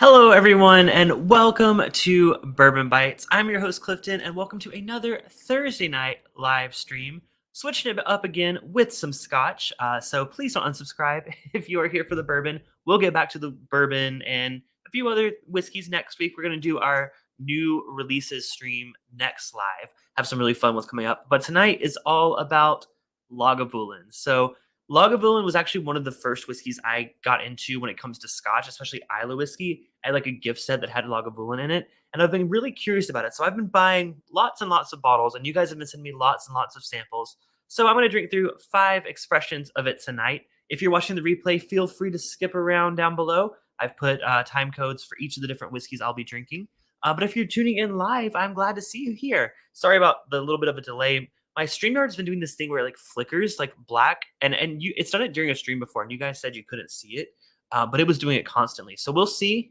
Hello, everyone, and welcome to Bourbon Bites. I'm your host, Clifton, and welcome to another Thursday night live stream. Switching it up again with some scotch. So please don't unsubscribe if you are here for the bourbon. We'll get back to the bourbon and a few other whiskeys next week. We're going to do our new releases stream next live. Have some really fun ones coming up. But tonight is all about Lagavulin. So Lagavulin was actually one of the first whiskeys I got into when it comes to scotch, especially Isla whiskey. I had like a gift set that had Lagavulin in it, and I've been really curious about it. So I've been buying lots and lots of bottles, and you guys have been sending me lots and lots of samples. So I'm going to drink through 5 expressions of it tonight. If you're watching the replay, feel free to skip around down below. I've put time codes for each of the different whiskeys I'll be drinking. But if you're tuning in live, I'm glad to see you here. Sorry about the little bit of a delay. My StreamYard's been doing this thing where it like flickers like black, and it's done it during a stream before, and you guys said you couldn't see it, but it was doing it constantly. So we'll see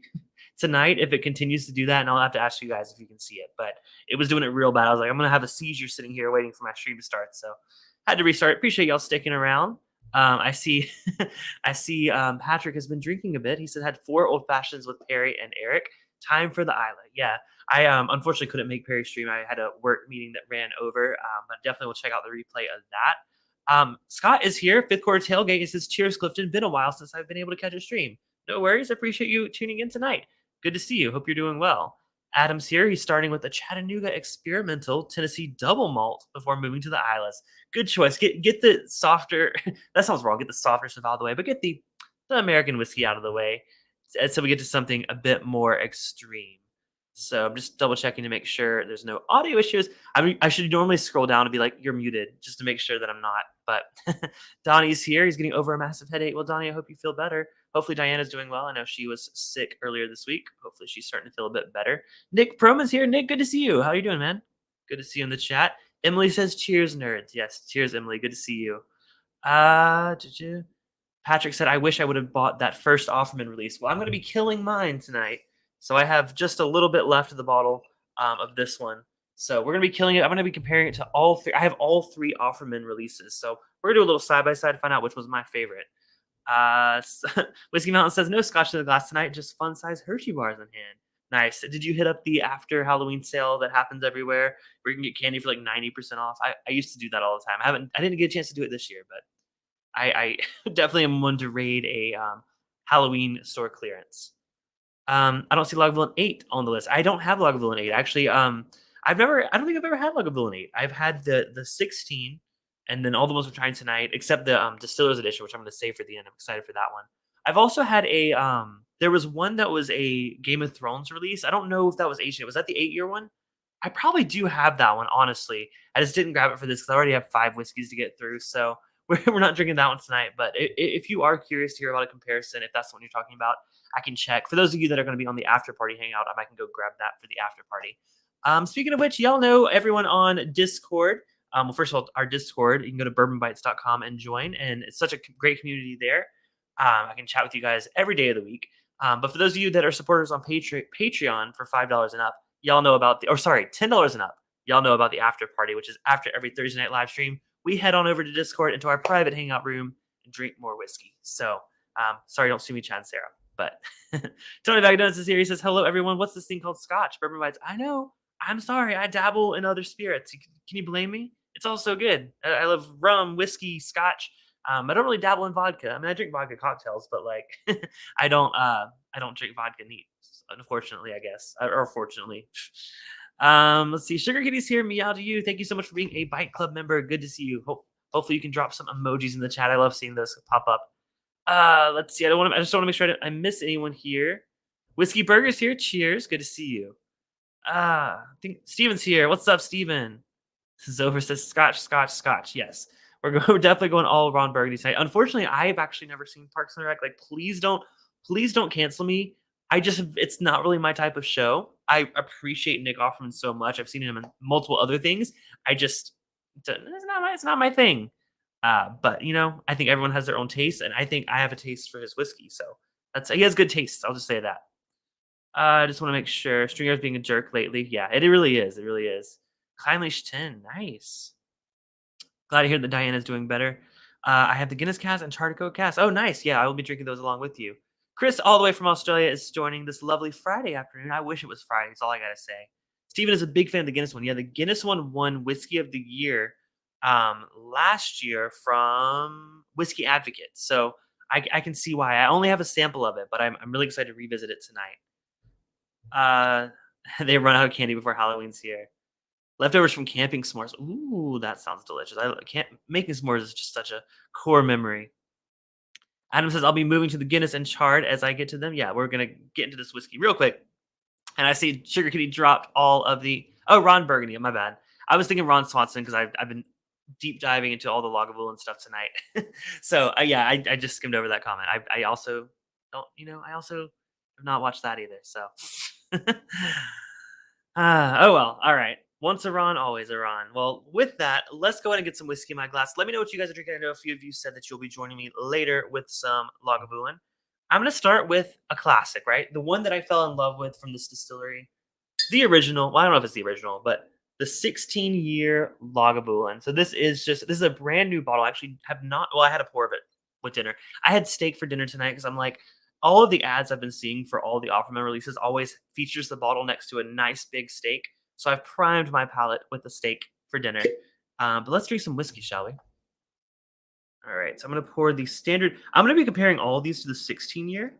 tonight if it continues to do that, and I'll have to ask you guys if you can see it. But it was doing it real bad. I was like, I'm gonna have a seizure sitting here waiting for my stream to start. So had to restart. Appreciate y'all sticking around. I see, I see. Patrick has been drinking a bit. He said had 4 old fashions with Perry and Eric. Time for the Isla. Yeah, I unfortunately couldn't make Perry's stream. I had a work meeting that ran over, but definitely will check out the replay of that. Scott is here. Fifth Quarter Tailgate. He says, "Cheers, Clifton. Been a while since I've been able to catch a stream. No worries. I appreciate you tuning in tonight. Good to see you. Hope you're doing well." Adam's here. He's starting with a Chattanooga Experimental Tennessee Double Malt before moving to the Islas. Good choice. Get the softer. That sounds wrong. Get the softer stuff out of the way, but get the American whiskey out of the way, so we get to something a bit more extreme. So I'm just double checking to make sure there's no audio issues. I mean, I should normally scroll down and be like, "You're muted," just to make sure that I'm not. But Donnie's here. He's getting over a massive headache. Well, Donnie, I hope you feel better. Hopefully Diana's doing well. I know she was sick earlier this week. Hopefully she's starting to feel a bit better. Nick Proman's here. Nick, good to see you. How are you doing, man? Good to see you in the chat. Emily says, "Cheers, nerds." Yes, cheers, Emily. Good to see you. Did you? Patrick said, "I wish I would have bought that first Offerman release." Well, I'm going to be killing mine tonight. So I have just a little bit left of the bottle of this one. So we're going to be killing it. I'm going to be comparing it to all 3. I have all 3 Offerman releases. So we're going to do a little side-by-side to find out which was my favorite. Whiskey Mountain says, "No scotch in the glass tonight, just fun-size Hershey bars in hand." Nice. Did you hit up the after Halloween sale that happens everywhere where you can get candy for like 90% off? I used to do that all the time. I didn't get a chance to do it this year, but I definitely am one to raid a Halloween store clearance. I don't see Lagavulin 8 on the list. I don't have Lagavulin 8. Actually, I don't think I've ever had Lagavulin 8. I've had the 16, and then all the ones we're trying tonight, except the Distiller's edition, which I'm going to save for the end. I'm excited for that one. I've also had a there was one that was a Game of Thrones release. I don't know if that was Asian. Was that the 8-year one? I probably do have that one, honestly. I just didn't grab it for this because I already have 5 whiskeys to get through. So we're not drinking that one tonight. But if you are curious to hear about a comparison, if that's what you're talking about, I can check. For those of you that are going to be on the after party hangout, I can go grab that for the after party. Speaking of which, y'all know everyone on Discord. Well, first of all, our Discord, you can go to bourbonbites.com and join. And it's such a great community there. I can chat with you guys every day of the week. But for those of you that are supporters on Patreon for $5 and up, y'all know about $10 and up. Y'all know about the after party, which is after every Thursday night live stream. We head on over to Discord into our private hangout room and drink more whiskey. So, sorry, don't see me, Chan Sarah. But Tony Vagadones is here. He says, "Hello, everyone. What's this thing called scotch? Bourbon Bites." I know. I'm sorry. I dabble in other spirits. Can you blame me? It's all so good. I love rum, whiskey, scotch. I don't really dabble in vodka. I mean, I drink vodka cocktails, but like, I don't drink vodka neat. Unfortunately, I guess, or fortunately. Let's see. Sugar Kitty's here. Meow to you. Thank you so much for being a Bite Club member. Good to see you. Hopefully you can drop some emojis in the chat. I love seeing those pop up. Let's see. I just want to make sure I miss anyone here. Whiskey Burger's here. Cheers. Good to see you. I think Steven's here. What's up, Steven? Zover says Scotch, Scotch, Scotch. Yes. We're definitely going all Ron Burgundy tonight. Unfortunately, I've actually never seen Parks and Rec. Like, please don't cancel me. It's not really my type of show. I appreciate Nick Offerman so much. I've seen him in multiple other things. It's not my thing. But I think everyone has their own taste, and I think I have a taste for his whiskey. So he has good taste. I'll just say that. I just want to make sure. Stringer's being a jerk lately. Yeah, it really is. It really is. Kleinlich 10. Nice. Glad to hear that Diana's doing better. I have the Guinness Cask and Charred Oak Cask. Oh, nice. Yeah, I will be drinking those along with you. Chris, all the way from Australia, is joining this lovely Friday afternoon. I wish it was Friday. That's all I gotta say. Steven is a big fan of the Guinness one. Yeah, the Guinness one won Whiskey of the Year last year from Whiskey Advocate. So I can see why. I only have a sample of it, but I'm really excited to revisit it tonight. They run out of candy before Halloween's here. Leftovers from camping s'mores. Ooh, that sounds delicious. I can't making s'mores is just such a core memory. Adam says, I'll be moving to the Guinness and Charred as I get to them. Yeah, we're going to get into this whiskey real quick. And I see Sugar Kitty dropped all of the. Oh, Ron Burgundy. My bad. I was thinking Ron Swanson because I've been deep diving into all the Lagavulin stuff tonight. So, yeah, I just skimmed over that comment. I also don't, I also have not watched that either. So, oh well. All right. Once a Ron, always a Ron. Well, with that, let's go ahead and get some whiskey in my glass. Let me know what you guys are drinking. I know a few of you said that you'll be joining me later with some Lagavulin. I'm going to start with a classic, right? The one that I fell in love with from this distillery. The original. Well, I don't know if it's the original, but the 16-year Lagavulin. So this is a brand new bottle. I actually have not. Well, I had a pour of it with dinner. I had steak for dinner tonight because I'm like, all of the ads I've been seeing for all the Offerman releases always features the bottle next to a nice big steak. So I've primed my palate with the steak for dinner. But let's drink some whiskey, shall we? All right. So I'm going to pour the standard. I'm going to be comparing all of these to the 16-year.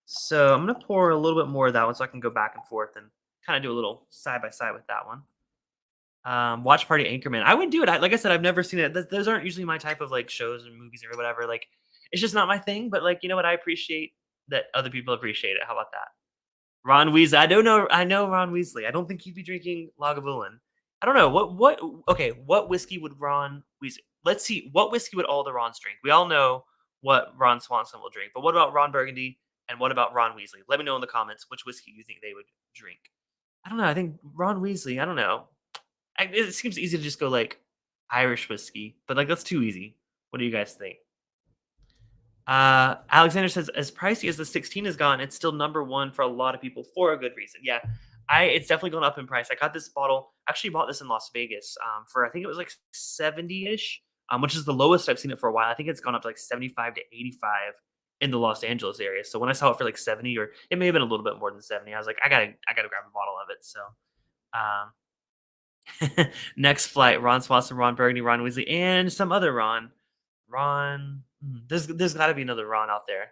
So I'm going to pour a little bit more of that one so I can go back and forth and kind of do a little side by side with that one. Watch Party Anchorman. I would do it. Like I said, I've never seen it. Those aren't usually my type of like shows and movies or whatever. Like, it's just not my thing. But like, you know what? I appreciate that other people appreciate it. How about that? Ron Weasley. I don't know. I know Ron Weasley. I don't think he'd be drinking Lagavulin. I don't know what. Okay, what whiskey would Ron Weasley? Let's see. What whiskey would all the Rons drink? We all know what Ron Swanson will drink, but what about Ron Burgundy and what about Ron Weasley? Let me know in the comments which whiskey you think they would drink. I don't know. I think Ron Weasley. I don't know. It seems easy to just go like Irish whiskey, but like that's too easy. What do you guys think? Alexander says, as pricey as the 16 has gone, it's still number one for a lot of people for a good reason. Yeah, it's definitely gone up in price. I got this bottle. Actually, bought this in Las Vegas for I think it was like 70-ish, which is the lowest I've seen it for a while. I think it's gone up to like 75 to 85 in the Los Angeles area. So when I saw it for like 70, or it may have been a little bit more than 70, I was like, I gotta grab a bottle of it. So next flight, Ron Swanson, Ron Burgundy, Ron Weasley, and some other Ron. There's got to be another Ron out there.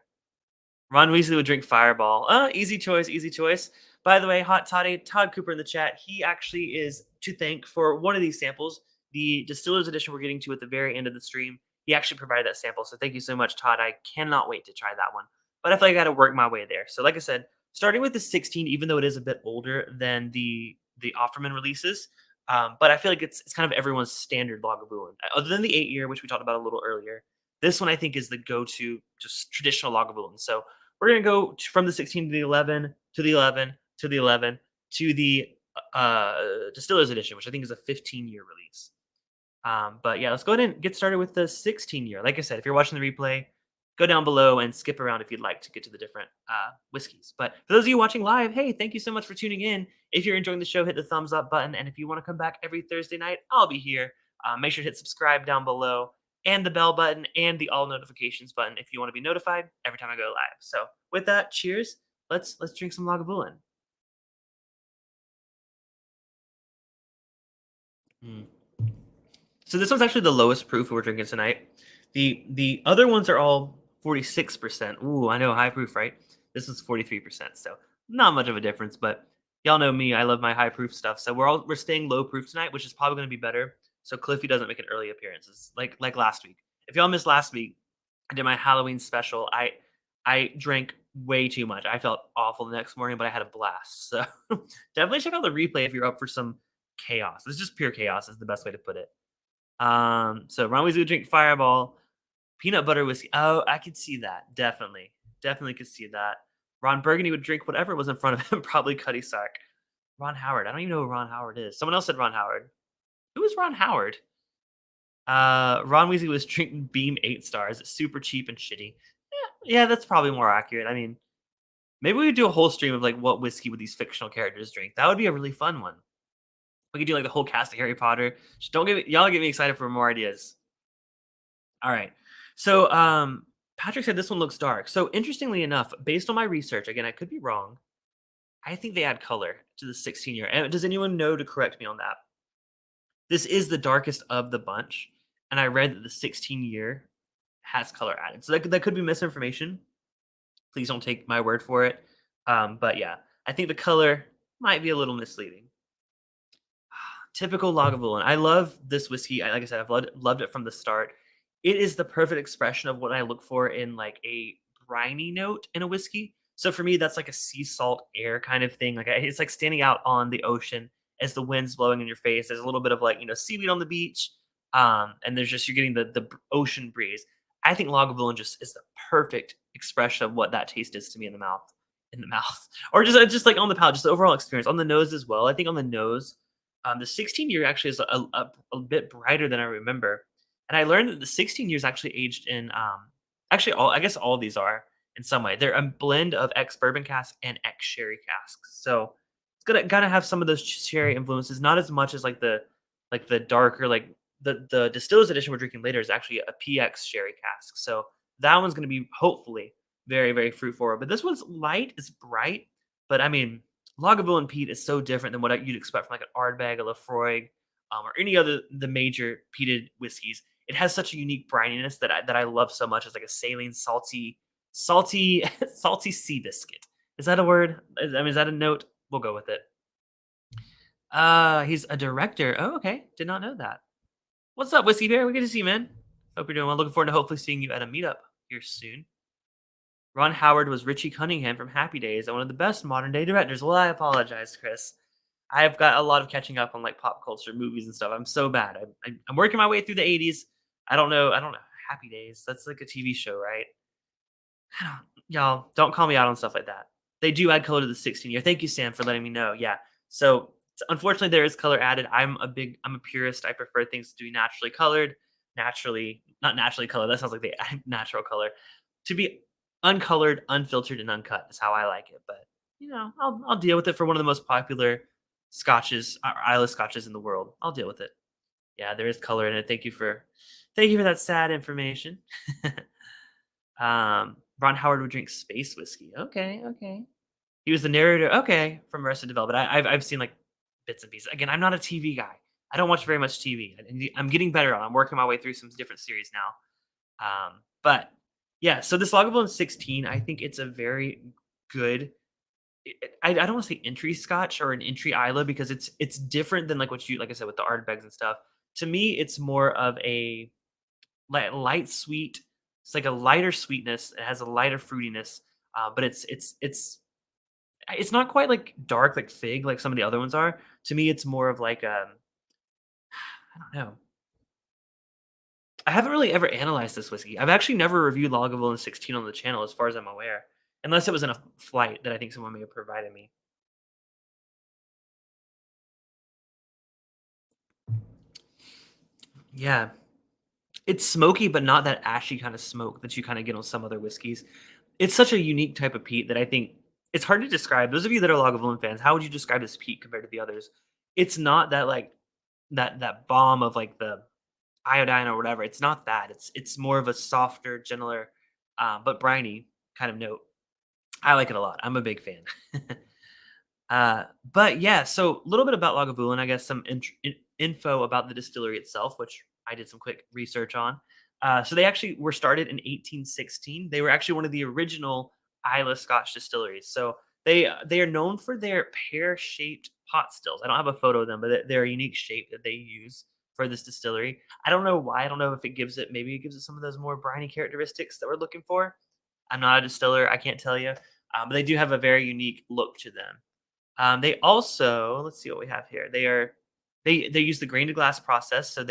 Ron Weasley would drink Fireball. Easy choice, easy choice. By the way, Todd Cooper in the chat, he actually is to thank for one of these samples, the Distiller's Edition we're getting to at the very end of the stream. He actually provided that sample, so thank you so much, Todd. I cannot wait to try that one. But I feel like I got to work my way there. So like I said, starting with the 16, even though it is a bit older than the Offerman releases, but I feel like it's kind of everyone's standard Lagavulin, other than the 8-year, which we talked about a little earlier. This one I think is the go-to, just traditional Lagavulin. So we're gonna go from the 16 to the 11 to the 11 to the 11 to the Distiller's Edition, which I think is a 15-year release. But yeah, let's go ahead and get started with the 16-year. Like I said, if you're watching the replay, go down below and skip around if you'd like to get to the different whiskeys. But for those of you watching live, hey, thank you so much for tuning in. If you're enjoying the show, hit the thumbs up button. And if you want to come back every Thursday night, I'll be here. Make sure to hit subscribe down below and the bell button and the all notifications button if you want to be notified every time I go live. So with that, cheers. Let's drink some Lagavulin. So this one's actually the lowest proof we're drinking tonight. The other ones are all 46%. Ooh, I know, high proof, right? This is 43%, so not much of a difference, but y'all know me, I love my high proof stuff. So we're staying low proof tonight, which is probably going to be better. So Cliffy doesn't make an early appearances like last week. If y'all missed last week, I did my Halloween special. I drank way too much. I felt awful the next morning, but I had a blast. So definitely check out the replay if you're up for some chaos. It's just pure chaos is the best way to put it. So Ron Weasley would drink Fireball, peanut butter whiskey. Oh, I could see that. Definitely could see that. Ron Burgundy would drink whatever was in front of him, probably Cuddy Sark. Ron Howard. I don't even know who Ron Howard is. Someone else said Ron Howard. Who is Ron Howard? Ron Weasley was drinking Beam 8 stars. It's super cheap and shitty. Yeah, that's probably more accurate. I mean, maybe we could do a whole stream of like what whiskey would these fictional characters drink. That would be a really fun one. We could do like the whole cast of Harry Potter. Just don't get me, y'all get me excited for more ideas. All right. So Patrick said this one looks dark. So interestingly enough, based on my research, again, I could be wrong. I think they add color to the 16 year. And does anyone know to correct me on that? This is the darkest of the bunch, and I read that the 16-year has color added. So that could be misinformation. Please don't take my word for it. But yeah, I think the color might be a little misleading. Typical Lagavulin. I love this whiskey. Like I said, I've loved it from the start. It is the perfect expression of what I look for in like a briny note in a whiskey. So for me, that's like a sea salt air kind of thing. It's like standing out on the ocean as the wind's blowing in your face. There's a little bit of like seaweed on the beach, and there's just you're getting the ocean breeze. I think Lagavulin just is the perfect expression of what that taste is to me in the mouth, or just like on the palate, just the overall experience on the nose as well. I think on the nose the 16 year actually is a bit brighter than I remember. And I learned that the 16 years actually aged in, actually, I guess all of these are in some way. They're a blend of ex bourbon cask and ex sherry casks. So it's gonna have some of those sherry influences, not as much as like the darker, like the distiller's edition we're drinking later is actually a PX sherry cask. So that one's gonna be hopefully very, very fruit forward. But this one's light, it's bright, but I mean, Lagavulin peat is so different than what you'd expect from like an Ardbeg, a Lafroig, or any other the major peated whiskeys. It has such a unique brininess that I love so much. It's like a saline, salty, salty sea biscuit. Is that a word? Is that a note? We'll go with it. He's a director. Oh, okay. Did not know that. What's up, Whiskey Bear? We good to see you, man. Hope you're doing well. Looking forward to hopefully seeing you at a meetup here soon. Ron Howard was Richie Cunningham from Happy Days and one of the best modern day directors. Well, I apologize, Chris. I've got a lot of catching up on like pop culture movies and stuff. I'm so bad. I'm working my way through the 80s. I don't know. Happy Days. That's like a TV show, right? I don't, y'all don't call me out on stuff like that. They do add color to the 16 year. Thank you, Sam, for letting me know. Yeah. So unfortunately, there is color added. I'm a purist. I prefer things to be naturally colored, not naturally colored. That sounds like the natural color to be uncolored, unfiltered, and uncut is how I like it. But I'll deal with it for one of the most popular scotches, Isla scotches in the world. I'll deal with it. Yeah, there is color in it. Thank you for that sad information. Ron Howard would drink space whiskey. Okay, okay. He was the narrator. Okay, from Arrested Development. I've seen like bits and pieces. Again, I'm not a TV guy. I don't watch very much TV. I'm getting better on. I'm working my way through some different series now. But yeah, so this Lagavulin 16, I think it's a very good. I don't want to say entry Scotch or an entry Isla because it's different than like I said with the Ardbegs and stuff. To me, it's more of a light sweet. It's like a lighter sweetness. It has a lighter fruitiness, but it's not quite like dark like fig like some of the other ones are. To me, it's more of like I don't know. I haven't really ever analyzed this whiskey. I've actually never reviewed Lagavulin 16 on the channel, as far as I'm aware, unless it was in a flight that I think someone may have provided me. Yeah, it's smoky, but not that ashy kind of smoke that you kind of get on some other whiskeys. It's such a unique type of peat that I think it's hard to describe. Those of you that are Lagavulin fans, how would you describe this peat compared to the others? It's not that like that bomb of like the iodine or whatever. It's not that. It's more of a softer, gentler, but briny kind of note. I like it a lot. I'm a big fan. But yeah, so a little bit about Lagavulin, I guess some info about the distillery itself, which I did some quick research on. So they actually were started in 1816. They were actually one of the original Islay Scotch distilleries. So they are known for their pear-shaped pot stills. I don't have a photo of them, but they're a unique shape that they use for this distillery. I don't know why. I don't know if maybe it gives it some of those more briny characteristics that we're looking for. I'm not a distiller. I can't tell you. But they do have a very unique look to them. They also, let's see what we have here. They use the grain to glass process. So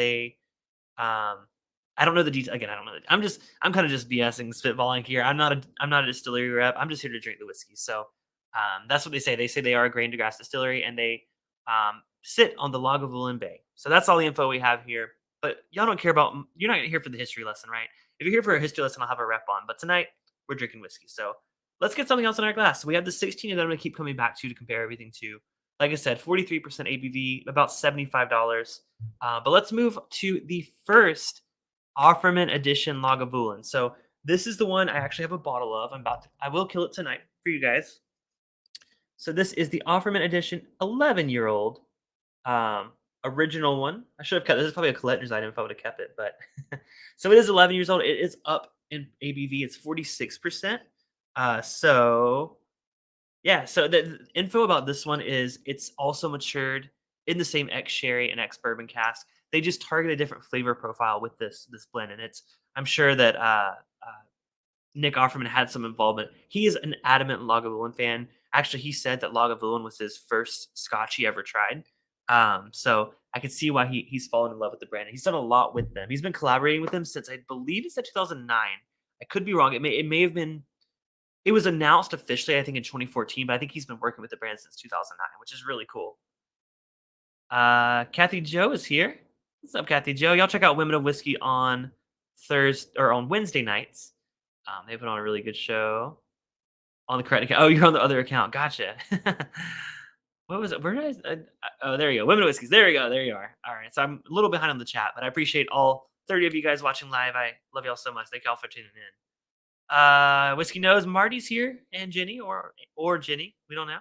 um, I don't know the detail. Again, I don't know. I'm kind of just BSing, spitballing here. I'm not a distillery rep. I'm just here to drink the whiskey. So that's what they say. They say they are a grain to glass distillery, and they sit on the Lagavulin Bay. So that's all the info we have here. But y'all don't care about. You're not here for the history lesson, right? If you're here for a history lesson, I'll have a rep on. But tonight we're drinking whiskey. So let's get something else in our glass. So we have the 16 that I'm going to keep coming back to compare everything to. Like I said, 43% ABV, about $75. But let's move to the first Offerman Edition Lagavulin. So This is the one I actually have a bottle of. I will kill it tonight for you guys. So this is the Offerman Edition 11-year-old original one. I should have kept this. Is probably a collector's item if I would have kept it, but so it is 11 years old. It is up in ABV. It's 46%. So yeah, so the info about this one is it's also matured in the same ex sherry and ex bourbon cask. They just target a different flavor profile with this blend, and it's I'm sure that Nick Offerman had some involvement. He is an adamant Lagavulin fan. Actually, he said that Lagavulin was his first Scotch he ever tried. So I can see why he's fallen in love with the brand. He's done a lot with them. He's been collaborating with them since I believe it's at 2009. I could be wrong. It may have been it was announced officially, I think, in 2014, but I think he's been working with the brand since 2009, which is really cool. Kathy Joe is here. What's up, Kathy Joe? Y'all check out Women of Whiskey on Thursday or on Wednesday nights. They put on a really good show on the correct account. Oh, you're on the other account. Gotcha. What was it? Where did oh, there you go. Women of Whiskeys. There you go. There you are. All right. So I'm a little behind on the chat, but I appreciate all 30 of you guys watching live. I love y'all so much. Thank y'all for tuning in. Whiskey knows Marty's here and Jenny or Jenny. We don't know.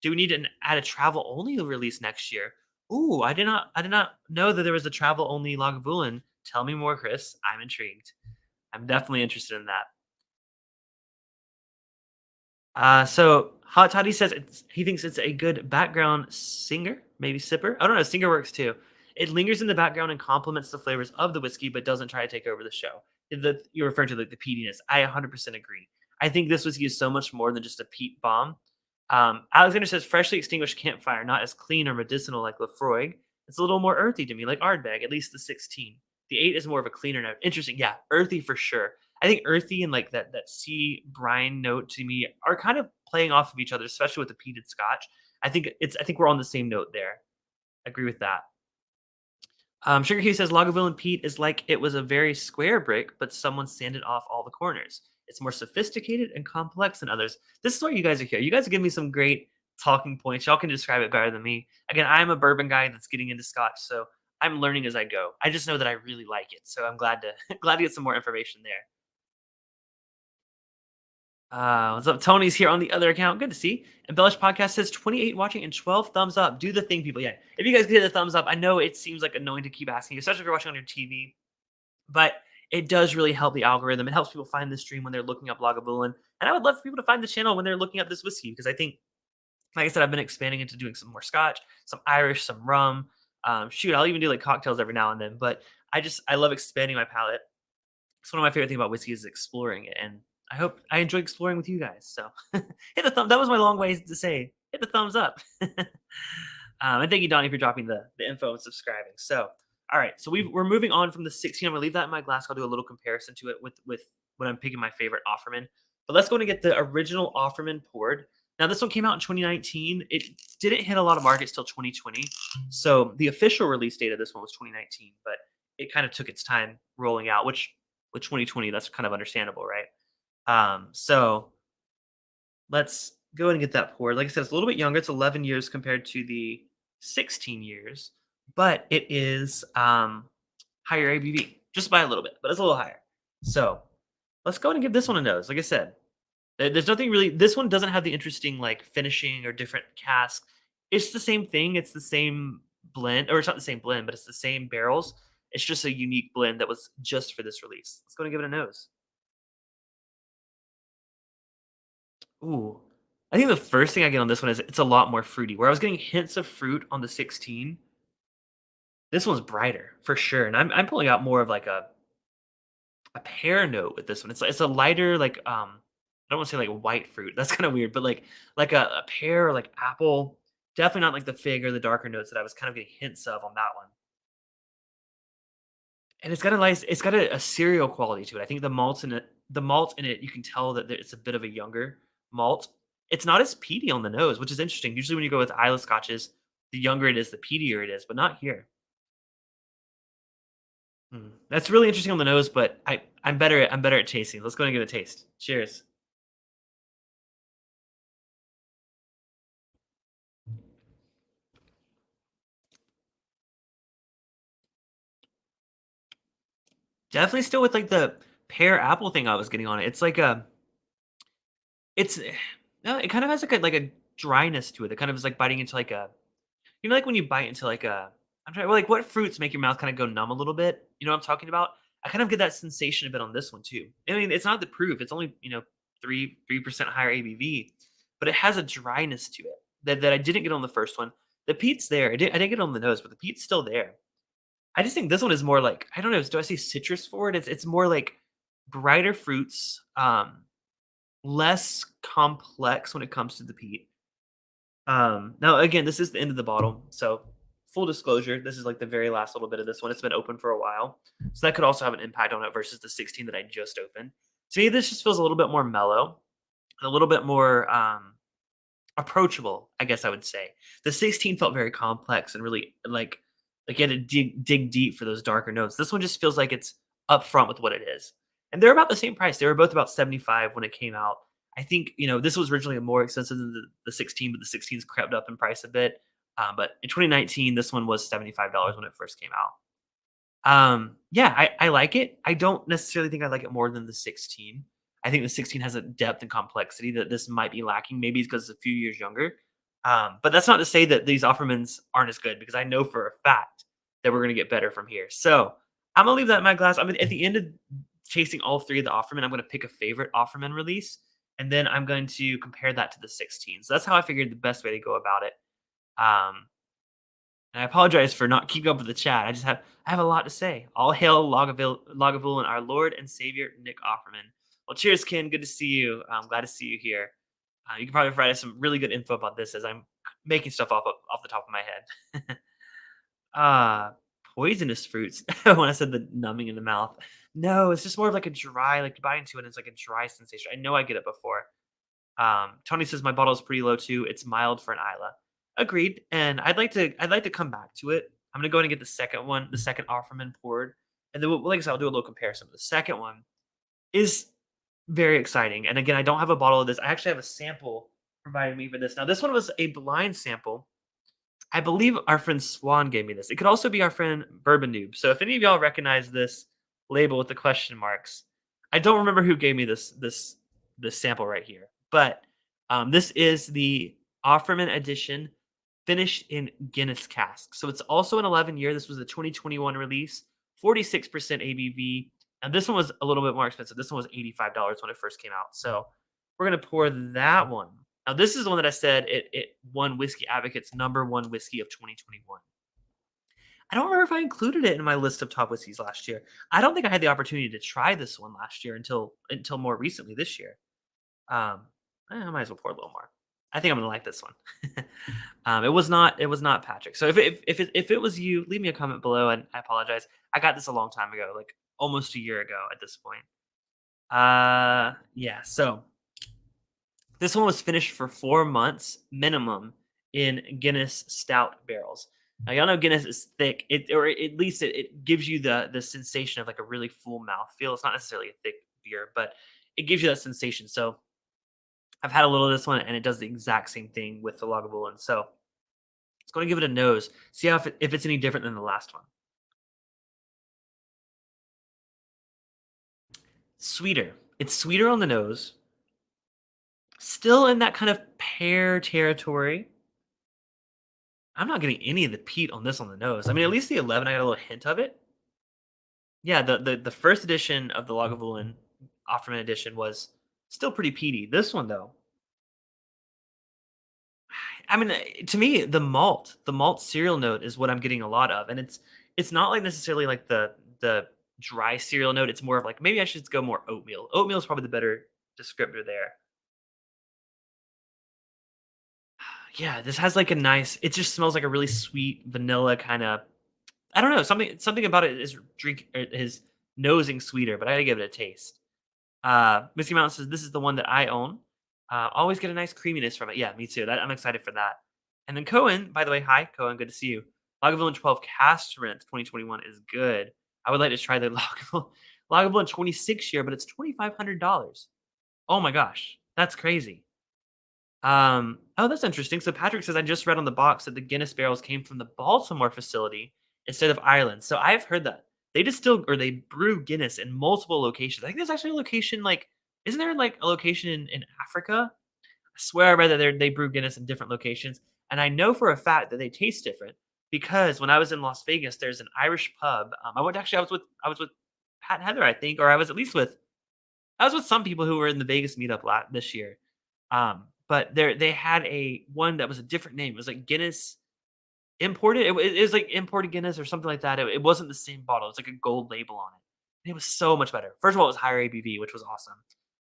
Do we need to add a travel only release next year? Ooh, I did not know that there was a travel only Lagavulin. Tell me more, Chris. I'm intrigued. I'm definitely interested in that. So Hot Toddy says he thinks it's a good background singer, maybe sipper. I don't know. Singer works too. It lingers in the background and complements the flavors of the whiskey, but doesn't try to take over the show. You're referring to the peatiness. I 100% agree. I think this whiskey is so much more than just a peat bomb. Alexander says freshly extinguished campfire, not as clean or medicinal like Lefroy. It's a little more earthy to me, like Ardbeg, at least the 16. The 8 is more of a cleaner note. Interesting. Yeah, earthy for sure. I think earthy and like that sea brine note to me are kind of playing off of each other, especially with the peated Scotch. I think we're on the same note there. I agree with that. Sugar Cube says Lagavulin peat is like it was a very square brick, but someone sanded off all the corners. It's more sophisticated and complex than others. This is why you guys are here. You guys are giving me some great talking points. Y'all can describe it better than me. Again, I'm a bourbon guy that's getting into Scotch, so I'm learning as I go. I just know that I really like it, so I'm glad to glad to get some more information there. What's up? Tony's here on the other account. Good to see. Embellish Podcast says 28 watching and 12 thumbs up. Do the thing, people. Yeah. If you guys get the thumbs up, I know it seems like annoying to keep asking you, especially if you're watching on your TV, but it does really help the algorithm. It helps people find the stream when they're looking up Lagavulin. And I would love for people to find the channel when they're looking up this whiskey because I think, like I said, I've been expanding into doing some more Scotch, some Irish, some rum. Shoot, I'll even do like cocktails every now and then, but I love expanding my palate. It's one of my favorite things about whiskey is exploring it, and I hope I enjoy exploring with you guys. So hit the thumb. That was my long way to say hit the thumbs up. And thank you, Donnie, for dropping the info and subscribing. So all right, so we're moving on from the 16. I'm gonna leave that in my glass. I'll do a little comparison to it with when I'm picking my favorite Offerman. But let's go and get the original Offerman poured. Now this one came out in 2019. It didn't hit a lot of markets till 2020. So the official release date of this one was 2019, but it kind of took its time rolling out, which with 2020, that's kind of understandable, right? So let's go ahead and get that poured. Like I said, it's a little bit younger. It's 11 years compared to the 16 years, but it is higher ABV just by a little bit, but it's a little higher. So let's go ahead and give this one a nose. Like I said, there's nothing really. This one doesn't have the interesting like finishing or different cask. It's the same thing. It's the same blend, or it's not the same blend, but it's the same barrels. It's just a unique blend that was just for this release. Let's go and give it a nose. Ooh. I think the first thing I get on this one is it's a lot more fruity. Where I was getting hints of fruit on the 16, this one's brighter for sure. And I'm pulling out more of like a pear note with this one. It's a lighter like I don't want to say like white fruit. That's kind of weird, but like a pear or like apple. Definitely not like the fig or the darker notes that I was kind of getting hints of on that one. And it's got a nice, it's got a cereal quality to it. I think the malt in it, you can tell that it's a bit of a younger malt. It's not as peaty on the nose, which is interesting. Usually, when you go with Isla scotches, the younger it is, the peatier it is, but not here. That's really interesting on the nose, but I'm better at tasting. Let's go and give it a taste. Cheers. Definitely still with like the pear apple thing I was getting on it. It's like a it's no, it kind of has like a dryness to it. It kind of is like biting into like a like when you bite into like a I'm trying well, like what fruits make your mouth kind of go numb a little bit? You know what I'm talking about? I kind of get that sensation a bit on this one too. I mean, it's not the proof. It's only, 3% higher ABV, but it has a dryness to it that I didn't get on the first one. The peat's there. I didn't get it on the nose, but the peat's still there. I just think this one is more like I don't know. Do I say citrus for it? It's more like brighter fruits, less complex when it comes to the peat. Now again, this is the end of the bottle, so full disclosure, this is like the very last little bit of this one. It's been open for a while, so that could also have an impact on it versus the 16 that I just opened. To me, this just feels a little bit more mellow, a little bit more approachable, I guess I would say. The 16 felt very complex and really like you had to dig deep for those darker notes. This one just feels like it's upfront with what it is. And they're about the same price. They were both about 75 when it came out. I think, this was originally more expensive than the 16, but the 16's crept up in price a bit. But in 2019, this one was $75 when it first came out. Yeah, I like it. I don't necessarily think I like it more than the 16. I think the 16 has a depth and complexity that this might be lacking. Maybe it's because it's a few years younger. But that's not to say that these Offermans aren't as good because I know for a fact that we're going to get better from here. So I'm going to leave that in my glass. I mean, at the end of chasing all three of the Offerman, I'm going to pick a favorite Offerman release, and then I'm going to compare that to the 16. So that's how I figured the best way to go about it. Um, and I apologize for not keeping up with the chat. I have a lot to say. All hail Lagavulin, our Lord and Savior, Nick Offerman. Well, cheers, Ken. Good to see you. I'm glad to see you here. You can probably provide us some really good info about this as I'm making stuff off the top of my head. uh Poisonous fruits. When I said the numbing in the mouth, no, it's just more of like a dry, like you bite into it. It's like a dry sensation. I know I get it before. Tony says my bottle is pretty low too. It's mild for an Isla. Agreed. And I'd like to come back to it. I'm gonna go ahead and get the second one, the second Offerman poured, and then like I said, I'll do a little comparison. The second one is very exciting. And again, I don't have a bottle of this. I actually have a sample provided me for this. Now, this one was a blind sample. I believe our friend Swan gave me this. It could also be our friend Bourbon Noob. So if any of y'all recognize this label with the question marks, I don't remember who gave me this sample right here. But this is the Offerman edition finished in Guinness cask. So it's also an 11 year. This was a 2021 release, 46% ABV. And this one was a little bit more expensive. This one was $85 when it first came out. So we're gonna pour that one. Now this is the one that I said it won Whiskey Advocate's number one whiskey of 2021. I don't remember if I included it in my list of top whiskeys last year. I don't think I had the opportunity to try this one last year until more recently this year. Um, I might as well pour a little more. I think I'm gonna like this one. It was not Patrick. So if it was you, leave me a comment below, and I apologize. I got this a long time ago, like almost a year ago at this point. Yeah. So this one was finished for 4 months minimum in Guinness stout barrels. Now y'all know Guinness is thick. Or at least it gives you the sensation of like a really full mouth feel. It's not necessarily a thick beer, but it gives you that sensation. So I've had a little of this one, and it does the exact same thing with the Lagavulin. So it's going to give it a nose. See how if it's any different than the last one. Sweeter. It's sweeter on the nose. Still in that kind of pear territory. I'm not getting any of the peat on this on the nose. I mean, at least the 11, I got a little hint of it. Yeah, the first edition of the Lagavulin Offerman edition was still pretty peaty. This one though, I mean, to me, the malt cereal note is what I'm getting a lot of, and it's not like necessarily like the dry cereal note. It's more of like maybe I should go more oatmeal. Oatmeal is probably the better descriptor there. Yeah, this has like a nice. It just smells like a really sweet vanilla kind of. I don't know, something about it is nosing sweeter, but I gotta give it a taste. Misty Mountain says, "This is the one that I own. Always get a nice creaminess from it." Yeah, me too. I'm excited for that. And then Cohen, by the way, hi Cohen, good to see you. Lagavulin 12 Cast Rent 2021 is good. I would like to try the Lagavulin 26 year, but it's $2,500. Oh my gosh, that's crazy. Oh, that's interesting. So Patrick says, I just read on the box that the Guinness barrels came from the Baltimore facility instead of Ireland. So I've heard that. they distill or they brew Guinness in multiple locations. I think there's actually a location like isn't there like a location in Africa? I swear I read that they brew Guinness in different locations, and I know for a fact that they taste different because when I was in Las Vegas, there's an Irish pub. I was with Pat and Heather, I think, or I was at least with I was with some people who were in the Vegas meetup this year. But they had a one that was a different name. It was like Guinness imported. It was like imported Guinness or something like that. It wasn't the same bottle. It's like a gold label on it. And it was so much better. First of all, it was higher ABV, which was awesome,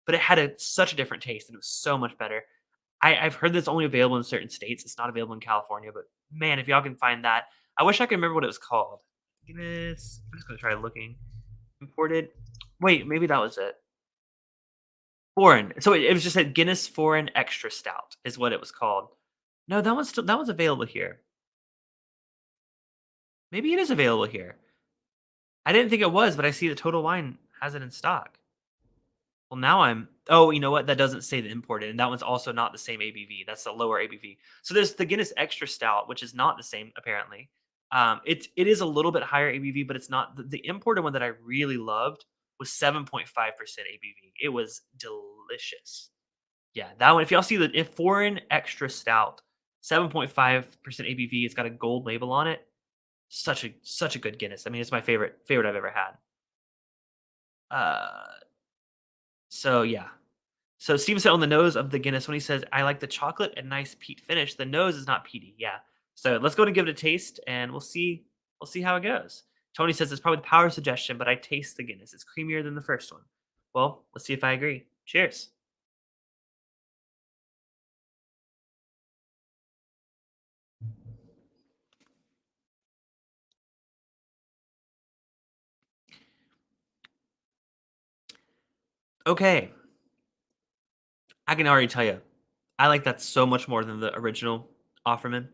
but it had such a different taste, and it was so much better. I've heard that it's only available in certain states. It's not available in California, but man, if y'all can find that, I wish I could remember what it was called. Guinness. I'm just gonna try looking. Imported. Wait, maybe that was it. Foreign. So it was just a Guinness Foreign Extra Stout is what it was called. No, that one's available here. Maybe it is available here. I didn't think it was, but I see the Total Wine has it in stock. Well, now I'm oh, you know what? That doesn't say the imported, and that one's also not the same ABV. That's the lower ABV. So there's the Guinness Extra Stout, which is not the same apparently. It is a little bit higher ABV, but it's not the imported one that I really loved was 7.5% ABV. It was delicious. Yeah, that one. If y'all see the if foreign extra stout, 7.5% ABV. It's got a gold label on it. Such a good Guinness. I mean, it's my favorite I've ever had. Uh, so yeah. So Steven said on the nose of the Guinness when he says, "I like the chocolate and nice peat finish." The nose is not peaty. Yeah. So let's go and give it a taste, and we'll see how it goes. Tony says it's probably the power suggestion, but I taste the Guinness. It's creamier than the first one. Well, let's see if I agree. Cheers. Okay, I can already tell you, I like that so much more than the original Offerman.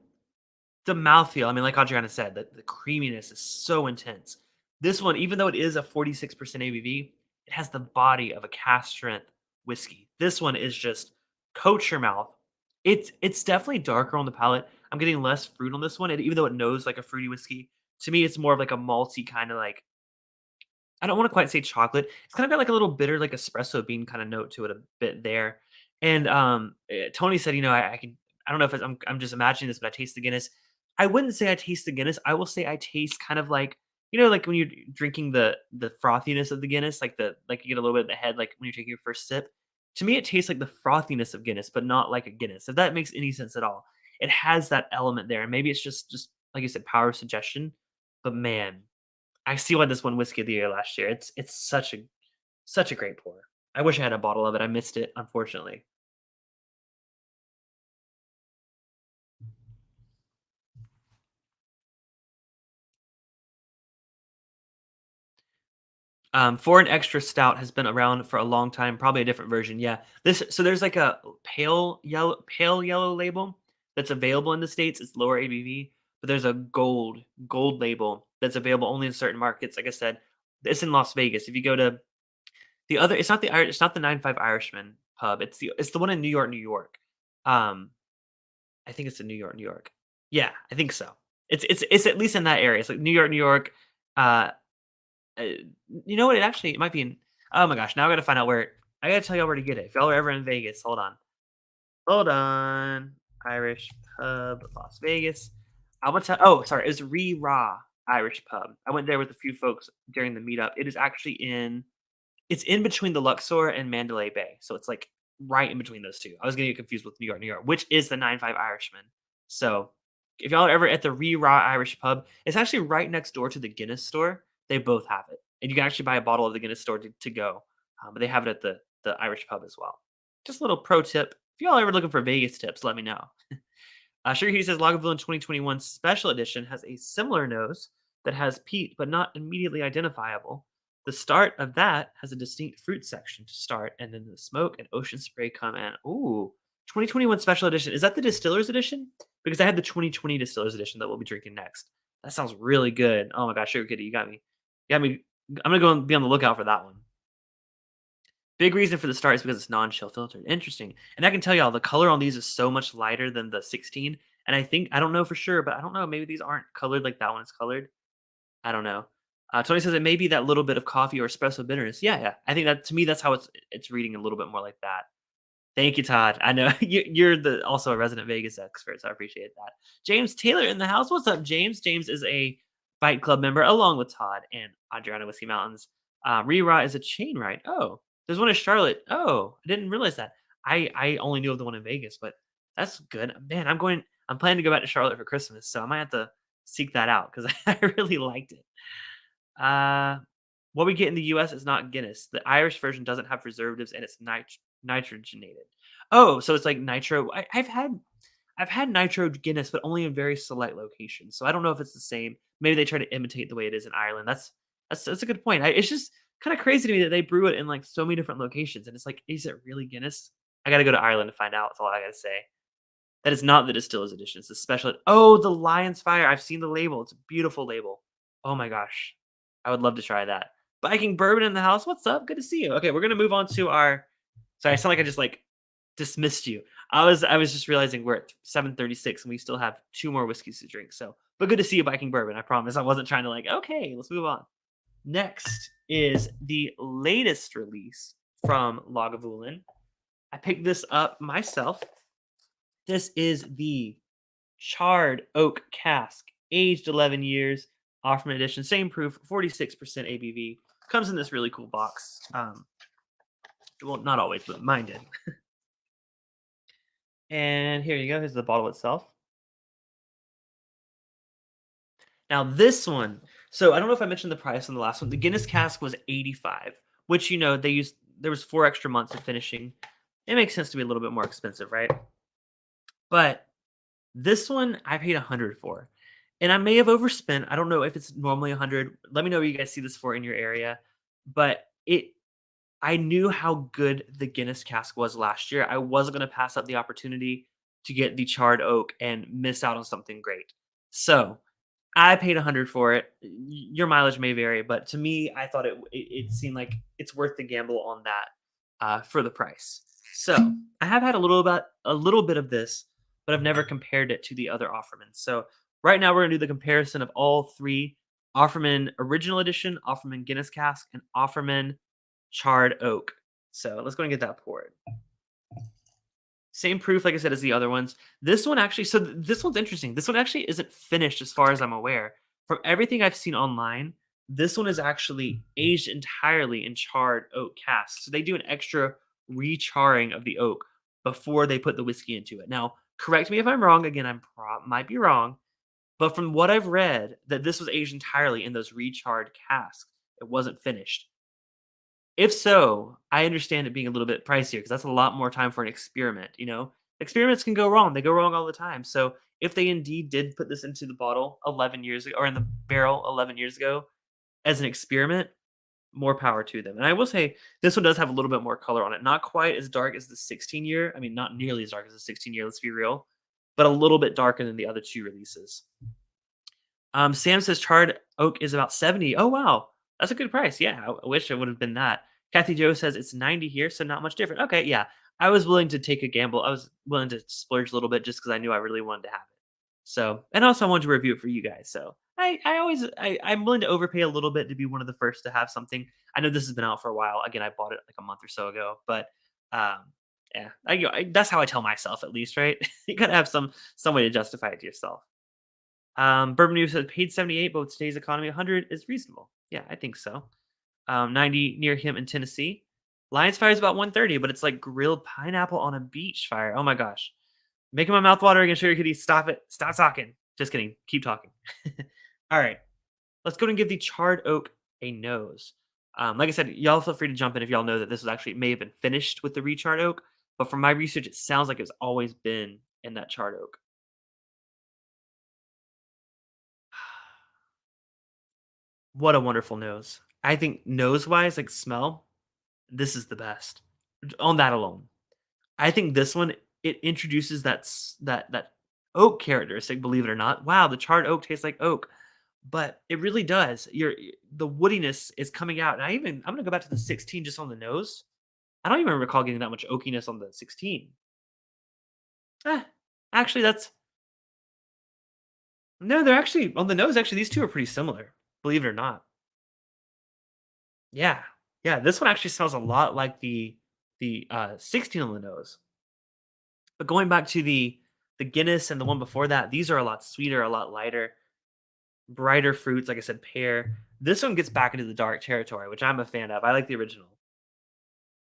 The mouthfeel, I mean, like Adriana said, the creaminess is so intense. This one, even though it is a 46% ABV, it has the body of a cask strength whiskey. This one is just coat your mouth. It's definitely darker on the palate. I'm getting less fruit on this one, and even though it knows like a fruity whiskey, to me, it's more of like a malty kind of like I don't wanna quite say chocolate. It's kinda got like a little bitter, like espresso bean kinda note to it a bit there. And, Tony said, you know, I can I don't know if it's I'm just imagining this, but I taste the Guinness. I wouldn't say I taste the Guinness. I will say I taste kind of like, you know, like when you're drinking the frothiness of the Guinness, like you get a little bit in the head, like when you're taking your first sip. To me, it tastes like the frothiness of Guinness, but not like a Guinness, if that makes any sense at all. It has that element there, and maybe it's just like you said, power of suggestion. But man, I see why this won Whiskey of the Year last year. It's such a great pour. I wish I had a bottle of it. I missed it, unfortunately. For an extra stout has been around for a long time, probably a different version. Yeah. This so there's like a pale yellow label that's available in the States. It's lower ABV, but there's a gold label that's available only in certain markets. Like I said, it's in Las Vegas. If you go to the other, it's not the 9-5 Irishman pub. It's the one in New York, New York. Um, I think it's in New York, New York. Yeah, I think so. It's at least in that area. It's like New York, New York. Uh, uh, you know what? It might be in. Oh my gosh! Now I got to find out where. I got to tell y'all where to get it. If y'all are ever in Vegas, hold on. Irish pub, Las Vegas. I'm gonna tell. Oh, sorry, it was Re Ra Irish pub. I went there with a few folks during the meetup. It is actually in. It's in between the Luxor and Mandalay Bay, so it's like right in between those two. I was getting confused with New York, New York, which is the 9-5 Irishman. So if y'all are ever at the Re Raw Irish Pub, it's actually right next door to the Guinness store. They both have it, and you can actually buy a bottle of the Guinness store to go. But they have it at the Irish Pub as well. Just a little pro tip: if y'all are ever looking for Vegas tips, let me know. Sugar He says Lagavulin 2021 Special Edition has a similar nose that has peat, but not immediately identifiable. The start of that has a distinct fruit section to start, and then the smoke and ocean spray come in. Ooh, 2021 Special Edition. Is that the Distillers Edition? Because I had the 2020 Distillers Edition that we'll be drinking next. That sounds really good. Oh my gosh, Sugar Kitty, you got me. You got me. I'm gonna go and be on the lookout for that one. Big reason for the start is because it's non-chill filtered. Interesting. And I can tell y'all the color on these is so much lighter than the 16. And I don't know for sure, but I don't know. Maybe these aren't colored like that one is colored. I don't know. Tony says it may be that little bit of coffee or espresso bitterness. Yeah, yeah. I think that to me that's how it's reading a little bit more like that. Thank you, Todd. I know you're the also a resident Vegas expert, so I appreciate that. James Taylor in the house. What's up, James? James is a Fight Club member along with Todd and Adriana Whiskey Mountains. Rera is a chain ride. Oh, there's one in Charlotte. Oh, I didn't realize that. I only knew of the one in Vegas, but that's good. Man, I'm planning to go back to Charlotte for Christmas, so I might have to seek that out because I really liked it. What we get in the US is not Guinness. The Irish version doesn't have preservatives and it's nitrogenated. Oh, so it's like nitro. I've had nitro Guinness, but only in very select locations. So I don't know if it's the same. Maybe they try to imitate the way it is in Ireland. That's a good point. It's just kind of crazy to me that they brew it in like so many different locations, and it's like, is it really Guinness? I got to go to Ireland to find out. That's all I got to say. That is not the Distiller's edition. It's a special. Oh, the Lion's Fire. I've seen the label. It's a beautiful label. Oh my gosh. I would love to try that. Biking Bourbon in the house. What's up? Good to see you. Okay, we're gonna move on to our. Sorry, I sound like I just like dismissed you. I was just realizing we're at 7:36 and we still have two more whiskeys to drink. So, but good to see you, Biking Bourbon. I promise I wasn't trying to like. Okay, let's move on. Next is the latest release from Lagavulin. I picked this up myself. This is the Charred Oak Cask, aged 11 years, Offerman Edition, same proof, 46% ABV. Comes in this really cool box. Well, not always, but mine did. And here you go. Here's the bottle itself. Now this one. So I don't know if I mentioned the price on the last one. The Guinness cask was 85, which they used. There was 4 extra months of finishing. It makes sense to be a little bit more expensive, right? But this one I paid 100 for. And I may have overspent. I don't know if it's normally 100. Let me know what you guys see this for in your area. But I knew how good the Guinness cask was last year. I wasn't going to pass up the opportunity to get the charred oak and miss out on something great. So I paid 100 for it. Your mileage may vary, but to me, I thought it seemed like it's worth the gamble on that for the price. So I have had a little bit of this, but I've never compared it to the other Offermans. So right now we're gonna do the comparison of all three: Offerman Original Edition, Offerman Guinness Cask, and Offerman Charred Oak. So let's go and get that poured. Same proof, like I said, as the other ones. This one actually, this one's interesting. This one actually isn't finished as far as I'm aware. From everything I've seen online, this one is actually aged entirely in charred oak casks. So they do an extra recharring of the oak before they put the whiskey into it. Now, correct me if I'm wrong. Again, might be wrong, but from what I've read, that this was aged entirely in those recharred casks. It wasn't finished. If so, I understand it being a little bit pricier because that's a lot more time for an experiment, Experiments can go wrong. They go wrong all the time. So if they indeed did put this into the bottle 11 years ago or in the barrel 11 years ago as an experiment, more power to them. And I will say this one does have a little bit more color on it. Not quite as dark as the 16 year. I mean, not nearly as dark as the 16 year, let's be real, but a little bit darker than the other two releases. Sam says charred oak is about 70. Oh, wow. That's a good price. Yeah, I wish it would have been that. Kathy Joe says it's 90 here, so not much different. Okay, yeah. I was willing to take a gamble. I was willing to splurge a little bit just because I knew I really wanted to have it. So, and also I wanted to review it for you guys. So I'm willing to overpay a little bit to be one of the first to have something. I know this has been out for a while. Again, I bought it like a month or so ago, but yeah, that's how I tell myself at least, right? You gotta have some way to justify it to yourself. Bourbon News said paid 78, but with today's economy, 100 is reasonable. Yeah, I think so. 90 near him in Tennessee. Lion's Fire is about 130, but it's like grilled pineapple on a beach fire. Oh my gosh. Making my mouth water again. Sugar Kitty, stop it. Stop talking. Just kidding. Keep talking. All right. Let's go and give the charred oak a nose. Like I said, y'all feel free to jump in if y'all know that this was actually may have been finished with the recharred oak, but from my research, it sounds like it's always been in that charred oak. What a wonderful nose. I think nose-wise, like smell, this is the best. On that alone. I think this one, it introduces that oak characteristic, believe it or not. Wow, the charred oak tastes like oak. But it really does. The woodiness is coming out. And I'm gonna go back to the 16 just on the nose. I don't even recall getting that much oakiness on the 16. Eh, actually, that's no, they're actually on the nose. Actually, these two are pretty similar, believe it or not. Yeah. Yeah, this one actually smells a lot like the 16 on the nose. But going back to the Guinness and the one before that, these are a lot sweeter, a lot lighter, brighter fruits, like I said, pear. This one gets back into the dark territory, which I'm a fan of. I like the original.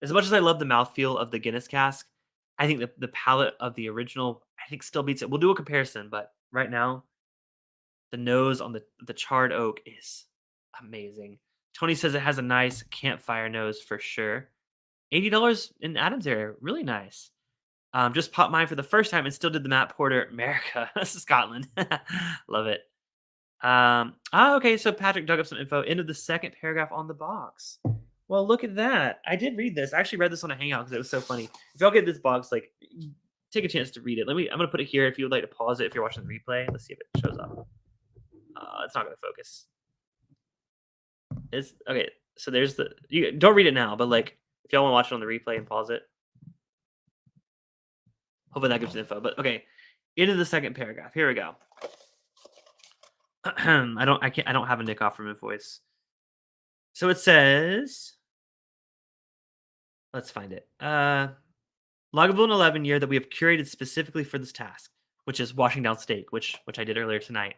As much as I love the mouthfeel of the Guinness cask, I think the palate of the original, I think, still beats it. We'll do a comparison, but right now, the nose on the charred oak is amazing. Tony says it has a nice campfire nose for sure. $80 in Adams area, really nice. Just popped mine for the first time and still did the Matt Porter America. This is Scotland. Love it. Okay, so Patrick dug up some info into the second paragraph on the box. Well, look at that. I did read this. I actually read this on a hangout because it was so funny. If y'all get this box, like, take a chance to read it. I'm gonna put it here if you would like to pause it if you're watching the replay. Let's see if it shows up. It's not gonna focus. It's okay. So there's the you don't read it now, but like if y'all want to watch it on the replay and pause it, hopefully that gives you info. But okay, into the second paragraph. Here we go. I don't have a Nick Offerman voice. So it says, let's find it. Lagavulin 11 year that we have curated specifically for this task, which is washing down steak, which I did earlier tonight.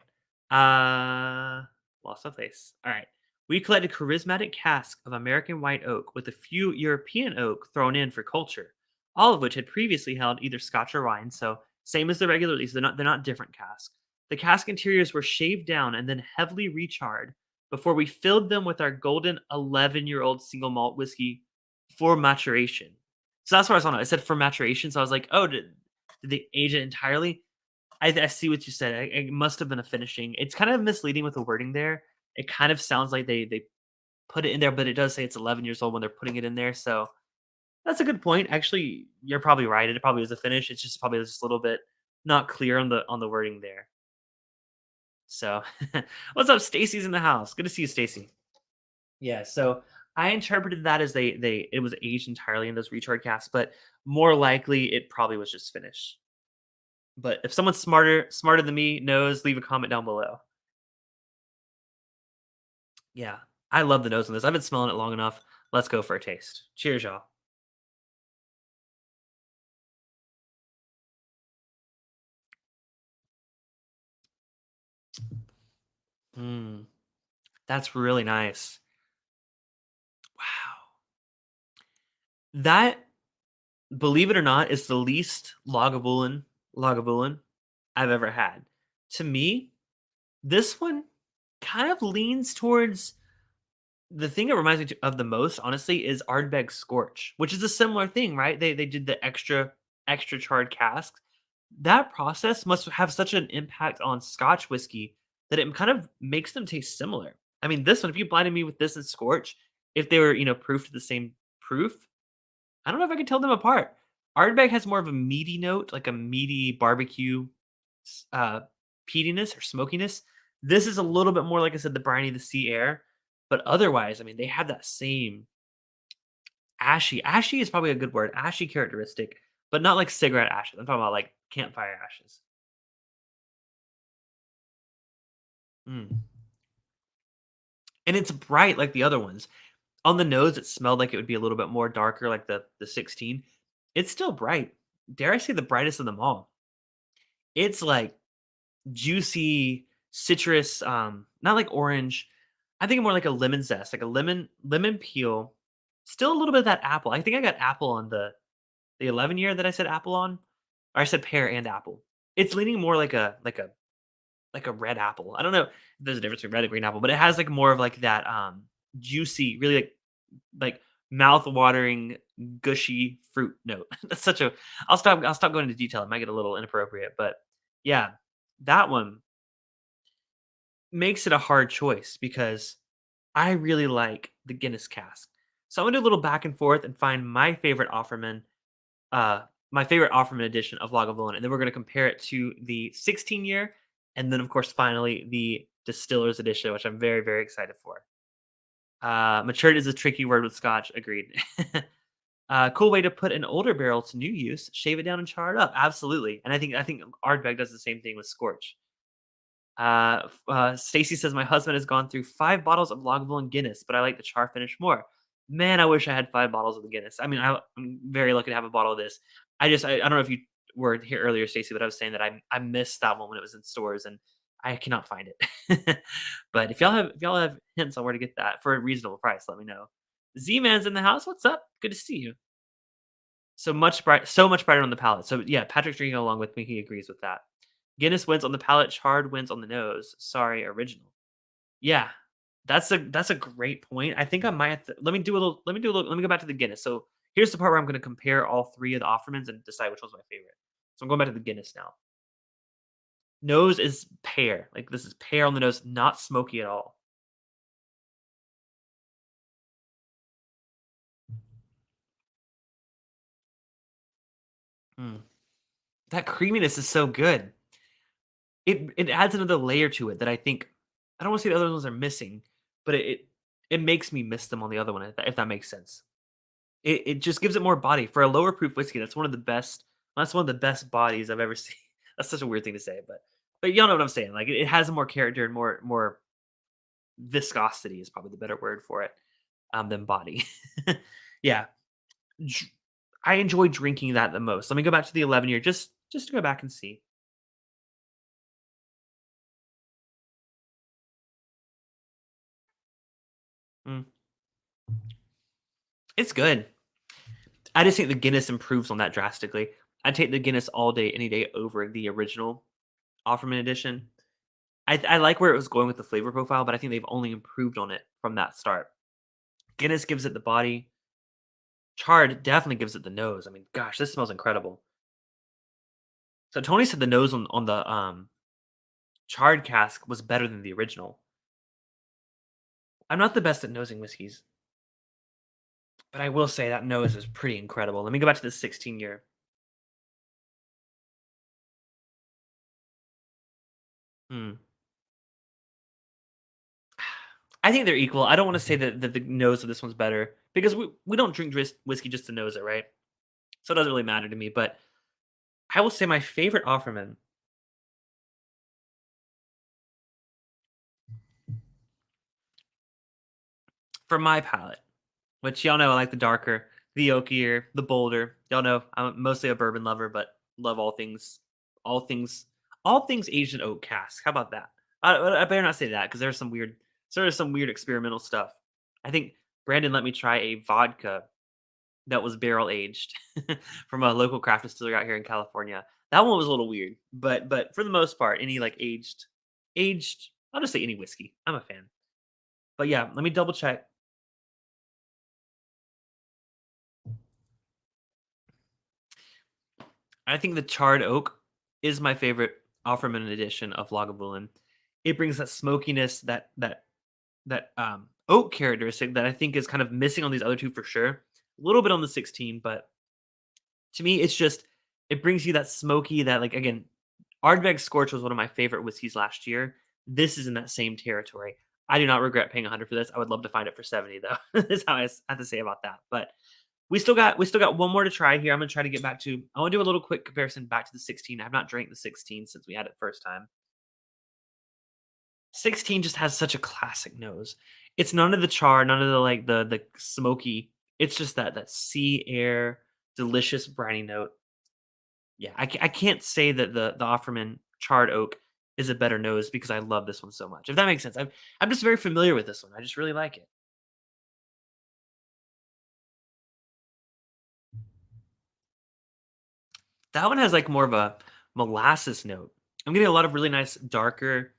Lost my place. All right. We collected charismatic cask of American white oak with a few European oak thrown in for culture, all of which had previously held either Scotch or wine. So same as the regular lease, they're not different casks. The cask interiors were shaved down and then heavily recharred before we filled them with our golden 11-year-old single malt whiskey for maturation. So that's what I saw. It said for maturation. So I was like, oh, did they age it entirely? I see what you said. It must have been a finishing. It's kind of misleading with the wording there. It kind of sounds like they put it in there, but it does say it's 11 years old when they're putting it in there. So that's a good point. Actually, you're probably right. It probably was a finish. It's just probably just a little bit not clear on the wording there. So, what's up? Stacy's in the house. Good to see you, Stacy. Yeah. So I interpreted that as they it was aged entirely in those recharge casks, but more likely it probably was just finished. But if someone's smarter than me knows, leave a comment down below. Yeah, I love the nose on this. I've been smelling it long enough. Let's go for a taste. Cheers, y'all. Mm, that's really nice. Wow. That, believe it or not, is the least Lagavulin I've ever had. To me, this one kind of leans towards the thing it reminds me of the most, honestly, is Ardbeg Scorch, which is a similar thing, right? They did the extra charred casks. That process must have such an impact on Scotch whiskey that it kind of makes them taste similar. I mean, this one, if you blinded me with this and Scorch, if they were, proof to the same proof, I don't know if I could tell them apart. Ardbeg has more of a meaty note, like a meaty barbecue s- uh, peatiness or smokiness. This is a little bit more, like I said, the briny, the sea air. But otherwise, I mean, they have that same ashy. Ashy is probably a good word. Ashy characteristic, but not like cigarette ashes. I'm talking about like campfire ashes. Mm. And it's bright like the other ones. On the nose, it smelled like it would be a little bit more darker, like the 16. It's still bright. Dare I say the brightest of them all? It's like juicy citrus, not like orange. I think more like a lemon zest, like a lemon peel. Still a little bit of that apple. I think I got apple on the 11 year that I said apple on, or I said pear and apple. It's leaning more like a red apple. I don't know if there's a difference between red and green apple, but it has like more of like that juicy, really like mouth watering, gushy fruit note. That's such a I'll stop going into detail. It might get a little inappropriate, but yeah, that one makes it a hard choice because I really like the Guinness cask. So I'm gonna do a little back and forth and find uh, my favorite Offerman edition of Lagavulin, and then we're gonna compare it to the 16 year, and then of course finally the Distiller's edition, which I'm very very excited for. Matured is a tricky word with Scotch. Agreed. Cool way to put an older barrel to new use. Shave it down and char it up. Absolutely, and I think Ardbeg does the same thing with Scorch. Stacy says my husband has gone through 5 bottles of Lagavulin Guinness, but I like the char finish more. Man, I wish I had 5 bottles of the Guinness. I mean, I'm very lucky to have a bottle of this. I don't know if you were here earlier, Stacy, but I was saying that I missed that one when it was in stores, and I cannot find it. But if y'all have hints on where to get that for a reasonable price, let me know. Z Man's in the house. What's up? Good to see you. So much brighter on the palate. So yeah, Patrick's drinking along with me. He agrees with that. Guinness wins on the palate, charred wins on the nose. Sorry, original. Yeah. That's a great point. I think I might have to let me go back to the Guinness. So here's the part where I'm gonna compare all three of the Offermans and decide which one's my favorite. So I'm going back to the Guinness now. Nose is pear. Like this is pear on the nose, not smoky at all. Mm. That creaminess is so good. It adds another layer to it that I think I don't wanna say the other ones are missing, but it makes me miss them on the other one, if that makes sense. It just gives it more body. For a lower proof whiskey, that's one of the best bodies I've ever seen. That's such a weird thing to say, but y'all know what I'm saying. Like, it has more character and more viscosity is probably the better word for it, than body. Yeah, dr I enjoy drinking that the most. Let me go back to the 11 year just to go back and see. Mm, it's good. I just think the Guinness improves on that drastically. I'd take the Guinness all day, any day over the original Offerman Edition. I like where it was going with the flavor profile, but I think they've only improved on it from that start. Guinness gives it the body. Charred definitely gives it the nose. I mean, gosh, this smells incredible. So Tony said the nose on the charred cask was better than the original. I'm not the best at nosing whiskeys, but I will say that nose is pretty incredible. Let me go back to the 16 year. Hmm. I think they're equal. I don't want to say that the nose of this one's better because we don't drink whiskey just to nose it, right? So it doesn't really matter to me. But I will say my favorite Offerman for my palate, which y'all know I like the darker, the oakier, the bolder. Y'all know I'm mostly a bourbon lover, but love all things, all things aged in oak cask. How about that? I better not say that because there's some weird experimental stuff. I think Brandon let me try a vodka that was barrel aged from a local craft distiller out here in California. That one was a little weird, but for the most part, any like aged, I'll just say any whiskey. I'm a fan. But yeah, let me double check. I think the charred oak is my favorite Offerman edition of Lagavulin. It brings that smokiness, that oak characteristic that I think is kind of missing on these other two for sure. A little bit on the 16, but to me, it's just it brings you that smoky, that like again, Ardbeg Scorch was one of my favorite whiskeys last year. This is in that same territory. I do not regret paying 100 for this. I would love to find it for 70 though. That's how have to say about that. But we still got one more to try here. I'm gonna try to get back to. I want to do a little quick comparison back to the 16. I've not drank the 16 since we had it first time. 16 just has such a classic nose. It's none of the char, none of the like the smoky. It's just that sea air, delicious briny note. Yeah, I can't say that the Offerman charred oak is a better nose because I love this one so much. If that makes sense, I'm just very familiar with this one. I just really like it. That one has like more of a molasses note. I'm getting a lot of really nice darker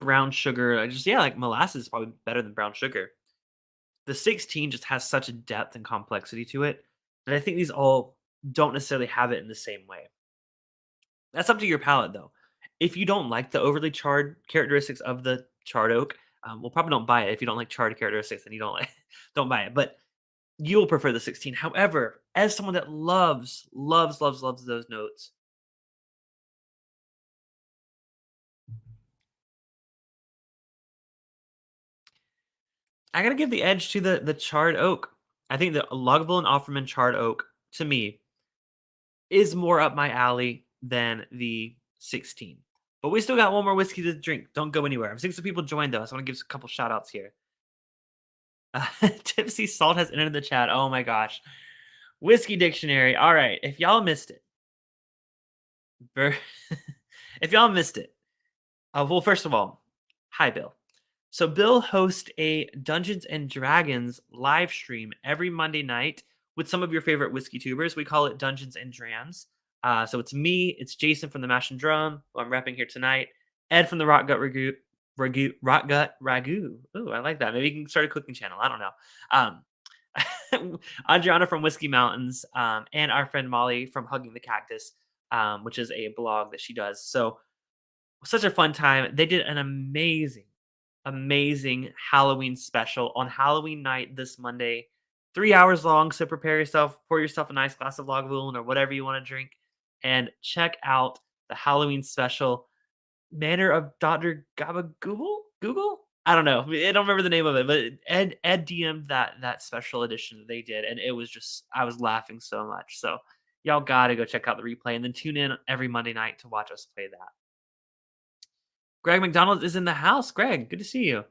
brown sugar. I just yeah, like molasses is probably better than brown sugar. The 16 just has such a depth and complexity to it that I think these all don't necessarily have it in the same way. That's up to your palate, though. If you don't like the overly charred characteristics of the charred oak, well, probably don't buy it. If you don't like charred characteristics, then you don't like don't buy it. But you'll prefer the 16. However, as someone that loves those notes, I gotta give the edge to the charred oak. I think the Lagavulin Offerman charred oak to me is more up my alley than the 16. But we still got one more whiskey to drink. Don't go anywhere. I'm seeing some people join though, so I want to give a couple shout outs here. Tipsy Salt has entered the chat. Oh my gosh. Whiskey Dictionary. All right. If y'all missed it, Bur- if y'all missed it, well, first of all, hi, Bill. So Bill hosts a Dungeons and Dragons live stream every Monday night with some of your favorite whiskey tubers. We call it Dungeons and Drams. So it's me, it's Jason from the Mash and Drum, who I'm repping here tonight, Ed from the Rock Gut Ragu. Ooh, I like that. Maybe you can start a cooking channel. I don't know. Adriana from Whiskey Mountains, and our friend Molly from Hugging the Cactus, which is a blog that she does. So such a fun time. They did an amazing Halloween special on Halloween night this Monday. 3 hours long, so prepare yourself, pour yourself a nice glass of Lagavulin or whatever you want to drink, and check out the Halloween special, Manor of Dr. Gabagool? Google? I don't know. I don't remember the name of it, but Ed DM'd that special edition that they did, and it was just I was laughing so much. So y'all gotta go check out the replay and then tune in every Monday night to watch us play that. Greg McDonald is in the house. Greg, good to see you.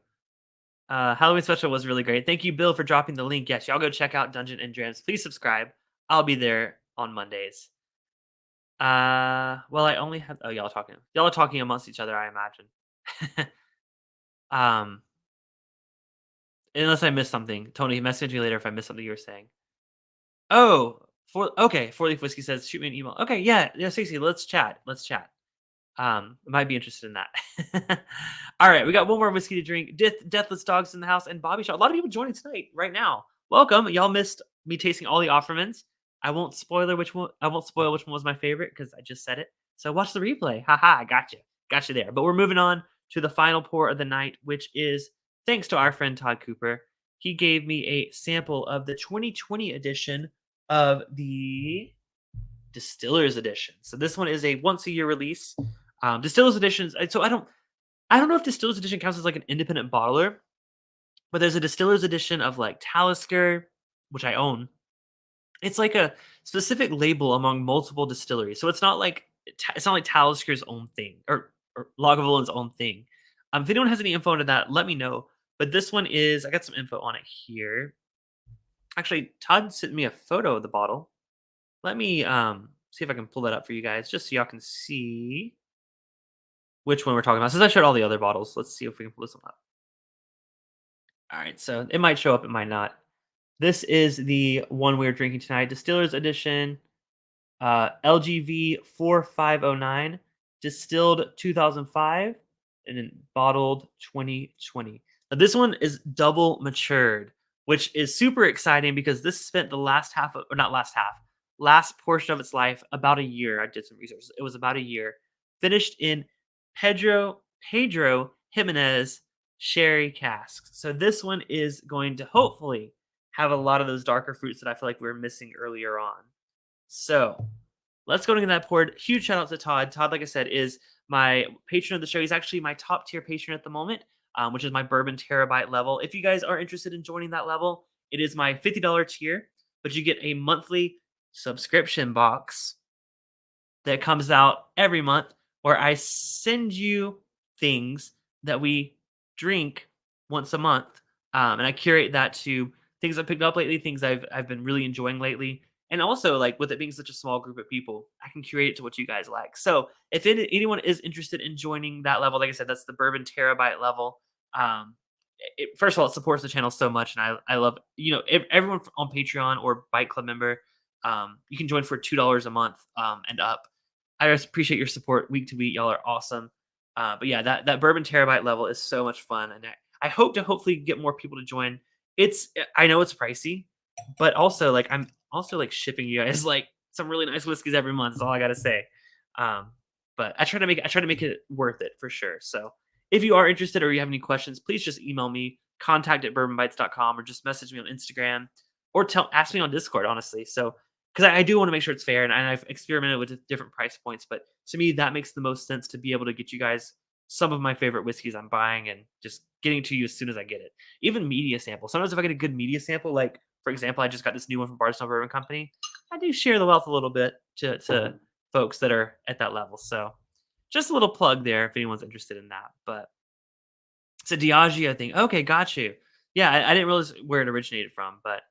Halloween special was really great. Thank you, Bill, for dropping the link. Yes, y'all go check out Dungeon and Drams. Please subscribe. I'll be there on Mondays. Well, I only have. Oh, y'all talking. Y'all are talking amongst each other, I imagine. um, unless I missed something, Tony, message me later if I missed something you were saying. Oh, okay. 4 Leaf Whiskey says, shoot me an email. Okay, yeah, Stacey, let's chat. Let's chat. I might be interested in that. All right, we got one more whiskey to drink. Deathless Dogs in the house and Bobby Shaw. A lot of people joining tonight, right now. Welcome. Y'all missed me tasting all the Offermans. I won't spoil which one was my favorite because I just said it. So watch the replay. Haha, got you there. But we're moving on to the final pour of the night, which is thanks to our friend Todd Cooper. He gave me a sample of the 2020 edition of the Distiller's edition. So this one is a once a year release. Distiller's editions. So I don't know if Distiller's edition counts as like an independent bottler, but there's a Distiller's edition of like Talisker, which I own. It's like a specific label among multiple distilleries. So it's not like Talisker's own thing or Lagavulin's own thing. If anyone has any info into that, let me know. But this one is I got some info on it here. Actually, Todd sent me a photo of the bottle. Let me see if I can pull that up for you guys, just so y'all can see which one we're talking about. Since I showed all the other bottles, let's see if we can pull this one up. All right, so it might show up, it might not. This is the one we're drinking tonight, Distiller's Edition, LGV 4509, distilled 2005, and then bottled 2020. Now this one is double matured, which is super exciting because this spent the last portion of its life about a year. I did some research. It was about a year. Finished in Pedro Jimenez sherry casks. So this one is going to hopefully have a lot of those darker fruits that I feel like we were missing earlier on. So let's go into that poured. Huge shout out to Todd. Todd, like I said, is my patron of the show. He's actually my top tier patron at the moment, which is my bourbon terabyte level. If you guys are interested in joining that level, it is my $50 tier, but you get a monthly subscription box that comes out every month where I send you things that we drink once a month. And I curate that to things I've picked up lately, things I've been really enjoying lately. And also, like with it being such a small group of people, I can curate it to what you guys like. So if anyone is interested in joining that level, like I said, that's the bourbon terabyte level. First of all, it supports the channel so much, and I love everyone on Patreon or Bite Club member. You can join for $2 a month and up. I just appreciate your support week to week. Y'all are awesome. But yeah, that bourbon terabyte level is so much fun, and I hope to hopefully get more people to join. I know it's pricey, but also like I'm also like shipping you guys like some really nice whiskeys every month. Is all I gotta say. But I try to make it worth it for sure. So if you are interested or you have any questions, please just email me, contact@bourbonbites.com, or just message me on Instagram, or ask me on Discord, honestly. So because I do want to make sure it's fair, and I've experimented with different price points, but to me that makes the most sense to be able to get you guys some of my favorite whiskeys I'm buying and just getting to you as soon as I get it. Even media sample. Sometimes if I get a good media sample, like for example, I just got this new one from Bardstown Bourbon Company, I do share the wealth a little bit to folks that are at that level. So Just a little plug there if anyone's interested in that. But it's a Diageo thing. Okay, got you. Yeah, I didn't realize where it originated from, but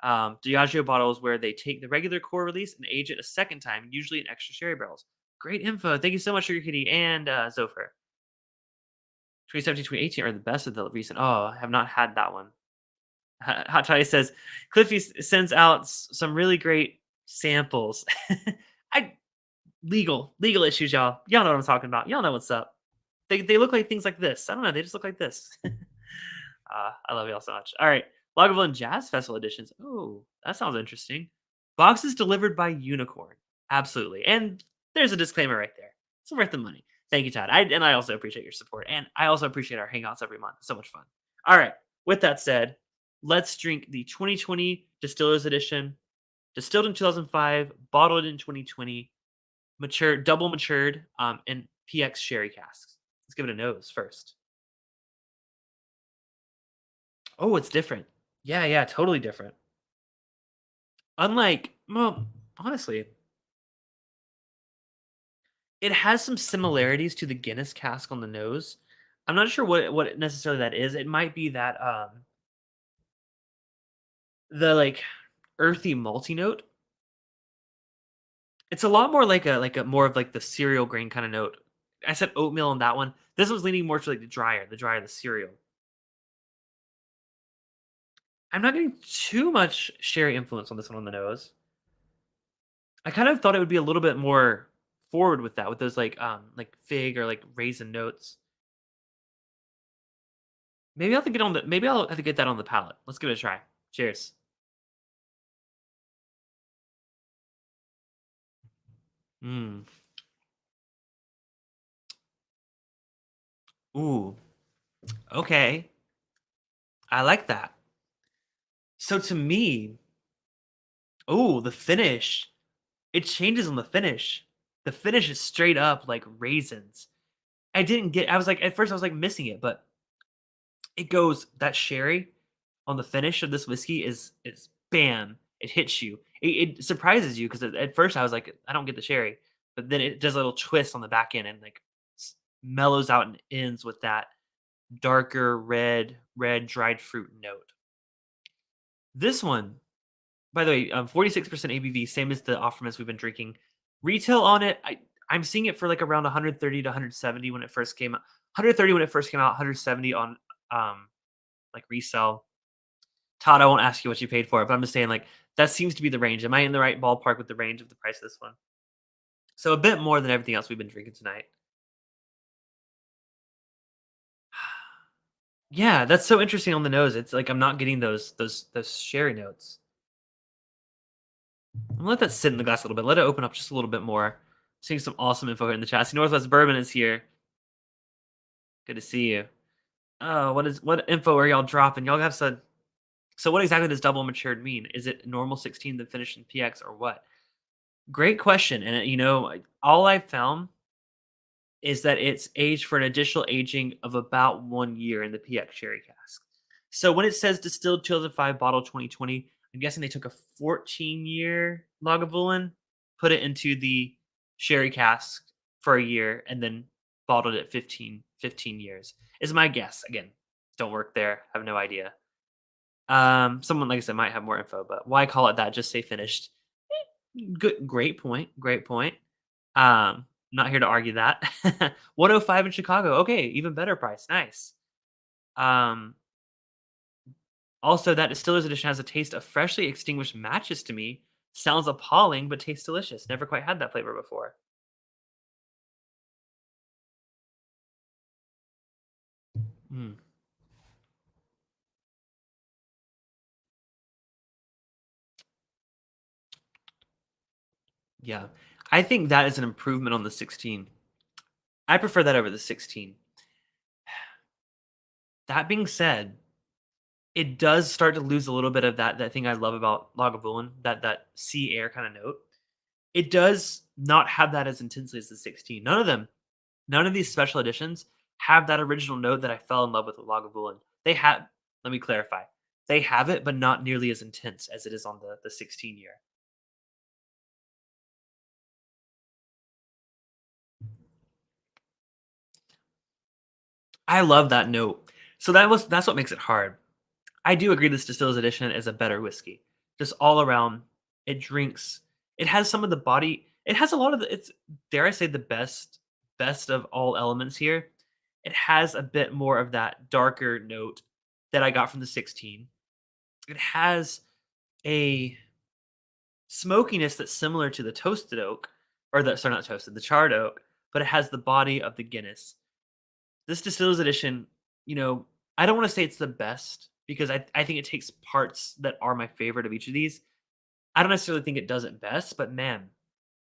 Diageo bottles where they take the regular core release and age it a second time, usually in extra sherry barrels. Great info. Thank you so much, Sugar Kitty and Zopher. 2017, 2018 are the best of the recent. Oh, I have not had that one. Hot Toddy says Cliffy sends out some really great samples. I legal issues, y'all. Y'all know what I'm talking about. Y'all know what's up. They look like things like this. I don't know. They just look like this. I love y'all so much. All right, Lagavulin Jazz Festival editions. Oh, that sounds interesting. Boxes delivered by Unicorn. Absolutely. And there's a disclaimer right there. It's worth the money. Thank you, Todd. I also appreciate your support, and I also appreciate our hangouts every month. So much fun. All right. With that said, let's drink the 2020 Distillers Edition, distilled in 2005, bottled in 2020, matured, double matured, in PX sherry casks. Let's give it a nose first. Oh, it's different. Yeah, yeah, totally different. Unlike, well, honestly, it has some similarities to the Guinness cask on the nose. I'm not sure what necessarily that is. It might be that the like earthy malty note. It's a lot more like a more of like the cereal grain kind of note. I said oatmeal on that one. This one's leaning more to like the drier the cereal. I'm not getting too much sherry influence on this one on the nose. I kind of thought it would be a little bit more forward with that, with those like fig or like raisin notes. Maybe I'll have to get that on the palate. Let's give it a try. Cheers. Mm. Ooh. Okay. I like that. So to me, ooh, the finish. It changes on the finish. The finish is straight up like raisins. I was like, at first I was like missing it, but it goes that sherry on the finish of this whiskey is bam, it hits you. It surprises you because at first I was like, I don't get the sherry, but then it does a little twist on the back end and like mellows out and ends with that darker red dried fruit note. This one, by the way, 46% ABV, same as the Offermans we've been drinking. Retail on it, I'm seeing it for like around 130 to 170 when it first came out. 130 when it first came out, 170 on like resell. Todd, I won't ask you what you paid for it, but I'm just saying like that seems to be the range. Am I in the right ballpark with the range of the price of this one? So a bit more than everything else we've been drinking tonight. Yeah, that's so interesting on the nose. It's like I'm not getting those sherry notes. I'm gonna let that sit in the glass a little bit. Let it open up just a little bit more. Seeing some awesome info here in the chat. See, Northwest Bourbon is here. Good to see you. Oh, what info are y'all dropping? Y'all have said. So what exactly does double matured mean? Is it normal 16 then finished in PX or what? Great question. And all I've found is that it's aged for an additional aging of about 1 year in the PX sherry cask. So when it says distilled 2005 bottle 2020, I'm guessing they took a 14-year Lagavulin, put it into the sherry cask for a year, and then bottled it 15 years. Is my guess. Again, don't work there. Have no idea. Someone, like I said, might have more info, but why call it that? Just say finished. Good, great point. Great point. Not here to argue that. 105 in Chicago. Okay, even better price. Nice. Um, Also, that Distiller's Edition has a taste of freshly extinguished matches to me. Sounds appalling, but tastes delicious. Never quite had that flavor before. Mm, yeah. I think that is an improvement on the 16. I prefer that over the 16. That being said, it does start to lose a little bit of that thing I love about Lagavulin, that sea air kind of note. It does not have that as intensely as the 16. None of these special editions have that original note that I fell in love with Lagavulin. They have, let me clarify. They have it, but not nearly as intense as it is on the 16 year. I love that note. So that's what makes it hard. I do agree this Distiller's Edition is a better whiskey. Just all around, it drinks. It has some of the body. It has a lot of the. It's, dare I say, the best of all elements here. It has a bit more of that darker note that I got from the 16. It has a smokiness that's similar to the toasted oak, or the sorry, not toasted, the charred oak, but it has the body of the Guinness. This Distiller's Edition, you know, I don't want to say it's the best because I think it takes parts that are my favorite of each of these. I don't necessarily think it does it best, but man,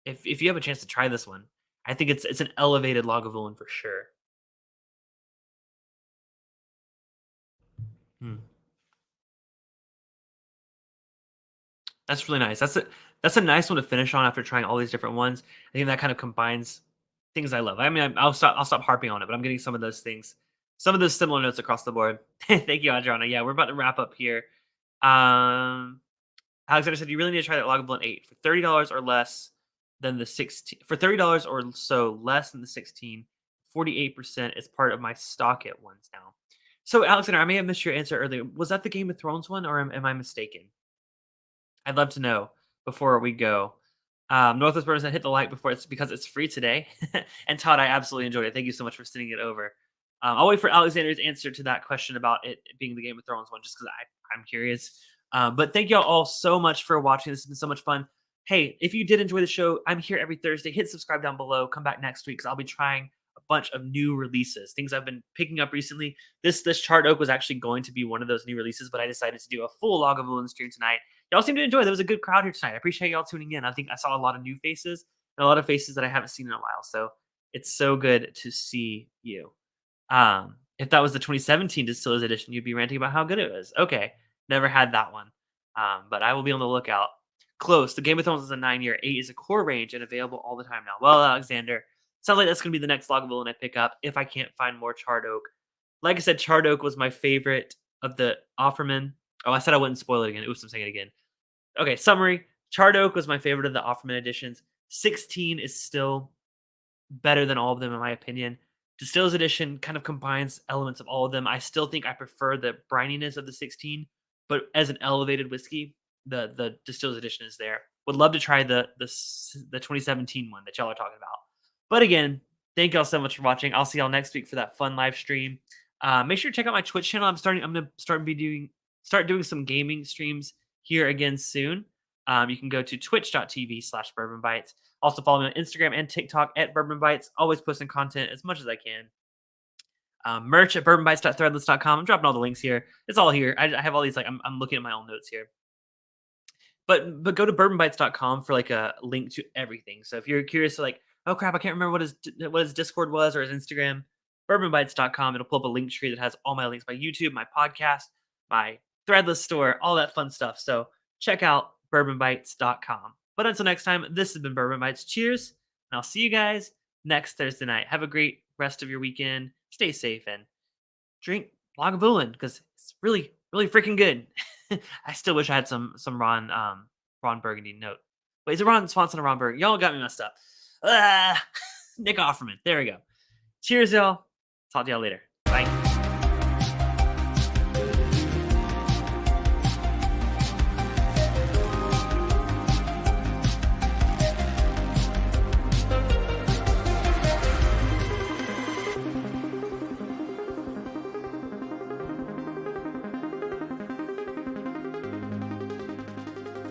if you have a chance to try this one, I think it's an elevated Lagavulin for sure. Hmm. That's really nice. That's a nice one to finish on after trying all these different ones. I think that kind of combines things I love. I mean, I'll stop harping on it, but I'm getting some of those things, some of those similar notes across the board. Thank you, Adriana. Yeah, we're about to wrap up here. Um, Alexander said you really need to try that Lagavulin 8 for $30 or less than the 16. For $30 or so less than the 16, 48% is part of my stock at ones now. So, Alexander, I may have missed your answer earlier. Was that the Game of Thrones one, or am I mistaken? I'd love to know before we go. Northwest Burner said hit the like before it's because it's free today. And Todd, I absolutely enjoyed it. Thank you so much for sending it over. I'll wait for Alexander's answer to that question about it being the Game of Thrones one, just because I'm curious. But thank y'all all so much for watching. This has been so much fun. Hey, if you did enjoy the show, I'm here every Thursday. Hit subscribe down below. Come back next week because I'll be trying a bunch of new releases, things I've been picking up recently. This Charred Oak was actually going to be one of those new releases, but I decided to do a full Lagavulin stream tonight. Y'all seem to enjoy. There was a good crowd here tonight. I appreciate y'all tuning in. I think I saw a lot of new faces and a lot of faces that I haven't seen in a while. So it's so good to see you. If that was the 2017 Distillers Edition, you'd be ranting about how good it was. Okay, never had that one. But I will be on the lookout. Close. The Game of Thrones is a 9-year. 8 is a core range and available all the time now. Well, Alexander, sounds like that's going to be the next Lagavulin I pick up if I can't find more Charred Oak. Like I said, Charred Oak was my favorite of the Offerman. Oh, I said I wouldn't spoil it again. Oops, I'm saying it again. Okay, summary. Charred Oak was my favorite of the Offerman editions. 16 is still better than all of them, in my opinion. Distiller's Edition kind of combines elements of all of them. I still think I prefer the brininess of the 16, but as an elevated whiskey, the Distiller's Edition is there. Would love to try the 2017 one that y'all are talking about. But again, thank y'all so much for watching. I'll see y'all next week for that fun live stream. Make sure to check out my Twitch channel. I'm gonna start doing some gaming streams here again soon. You can go to twitch.tv/bourbon bites. Also follow me on Instagram and TikTok at Bourbon Bites. Always posting content as much as I can. Merch at bourbonbites.threadless.com. I'm dropping all the links here. It's all here. I have all these, like, I'm looking at my own notes here. But go to bourbonbites.com for like a link to everything. So if you're curious, like, oh crap, I can't remember what his Discord was or his Instagram, bourbonbites.com. It'll pull up a link tree that has all my links, my YouTube, my podcast, my Threadless store, all that fun stuff. So check out bourbonbites.com. But until next time, this has been Bourbon Bites. Cheers, and I'll see you guys next Thursday night. Have a great rest of your weekend. Stay safe and drink Lagavulin because it's really, really freaking good. I still wish I had some Ron Burgundy note. Wait, is it Ron Swanson or Ron Burgundy? Y'all got me messed up. Nick Offerman. There we go. Cheers, y'all. Talk to y'all later. Bye.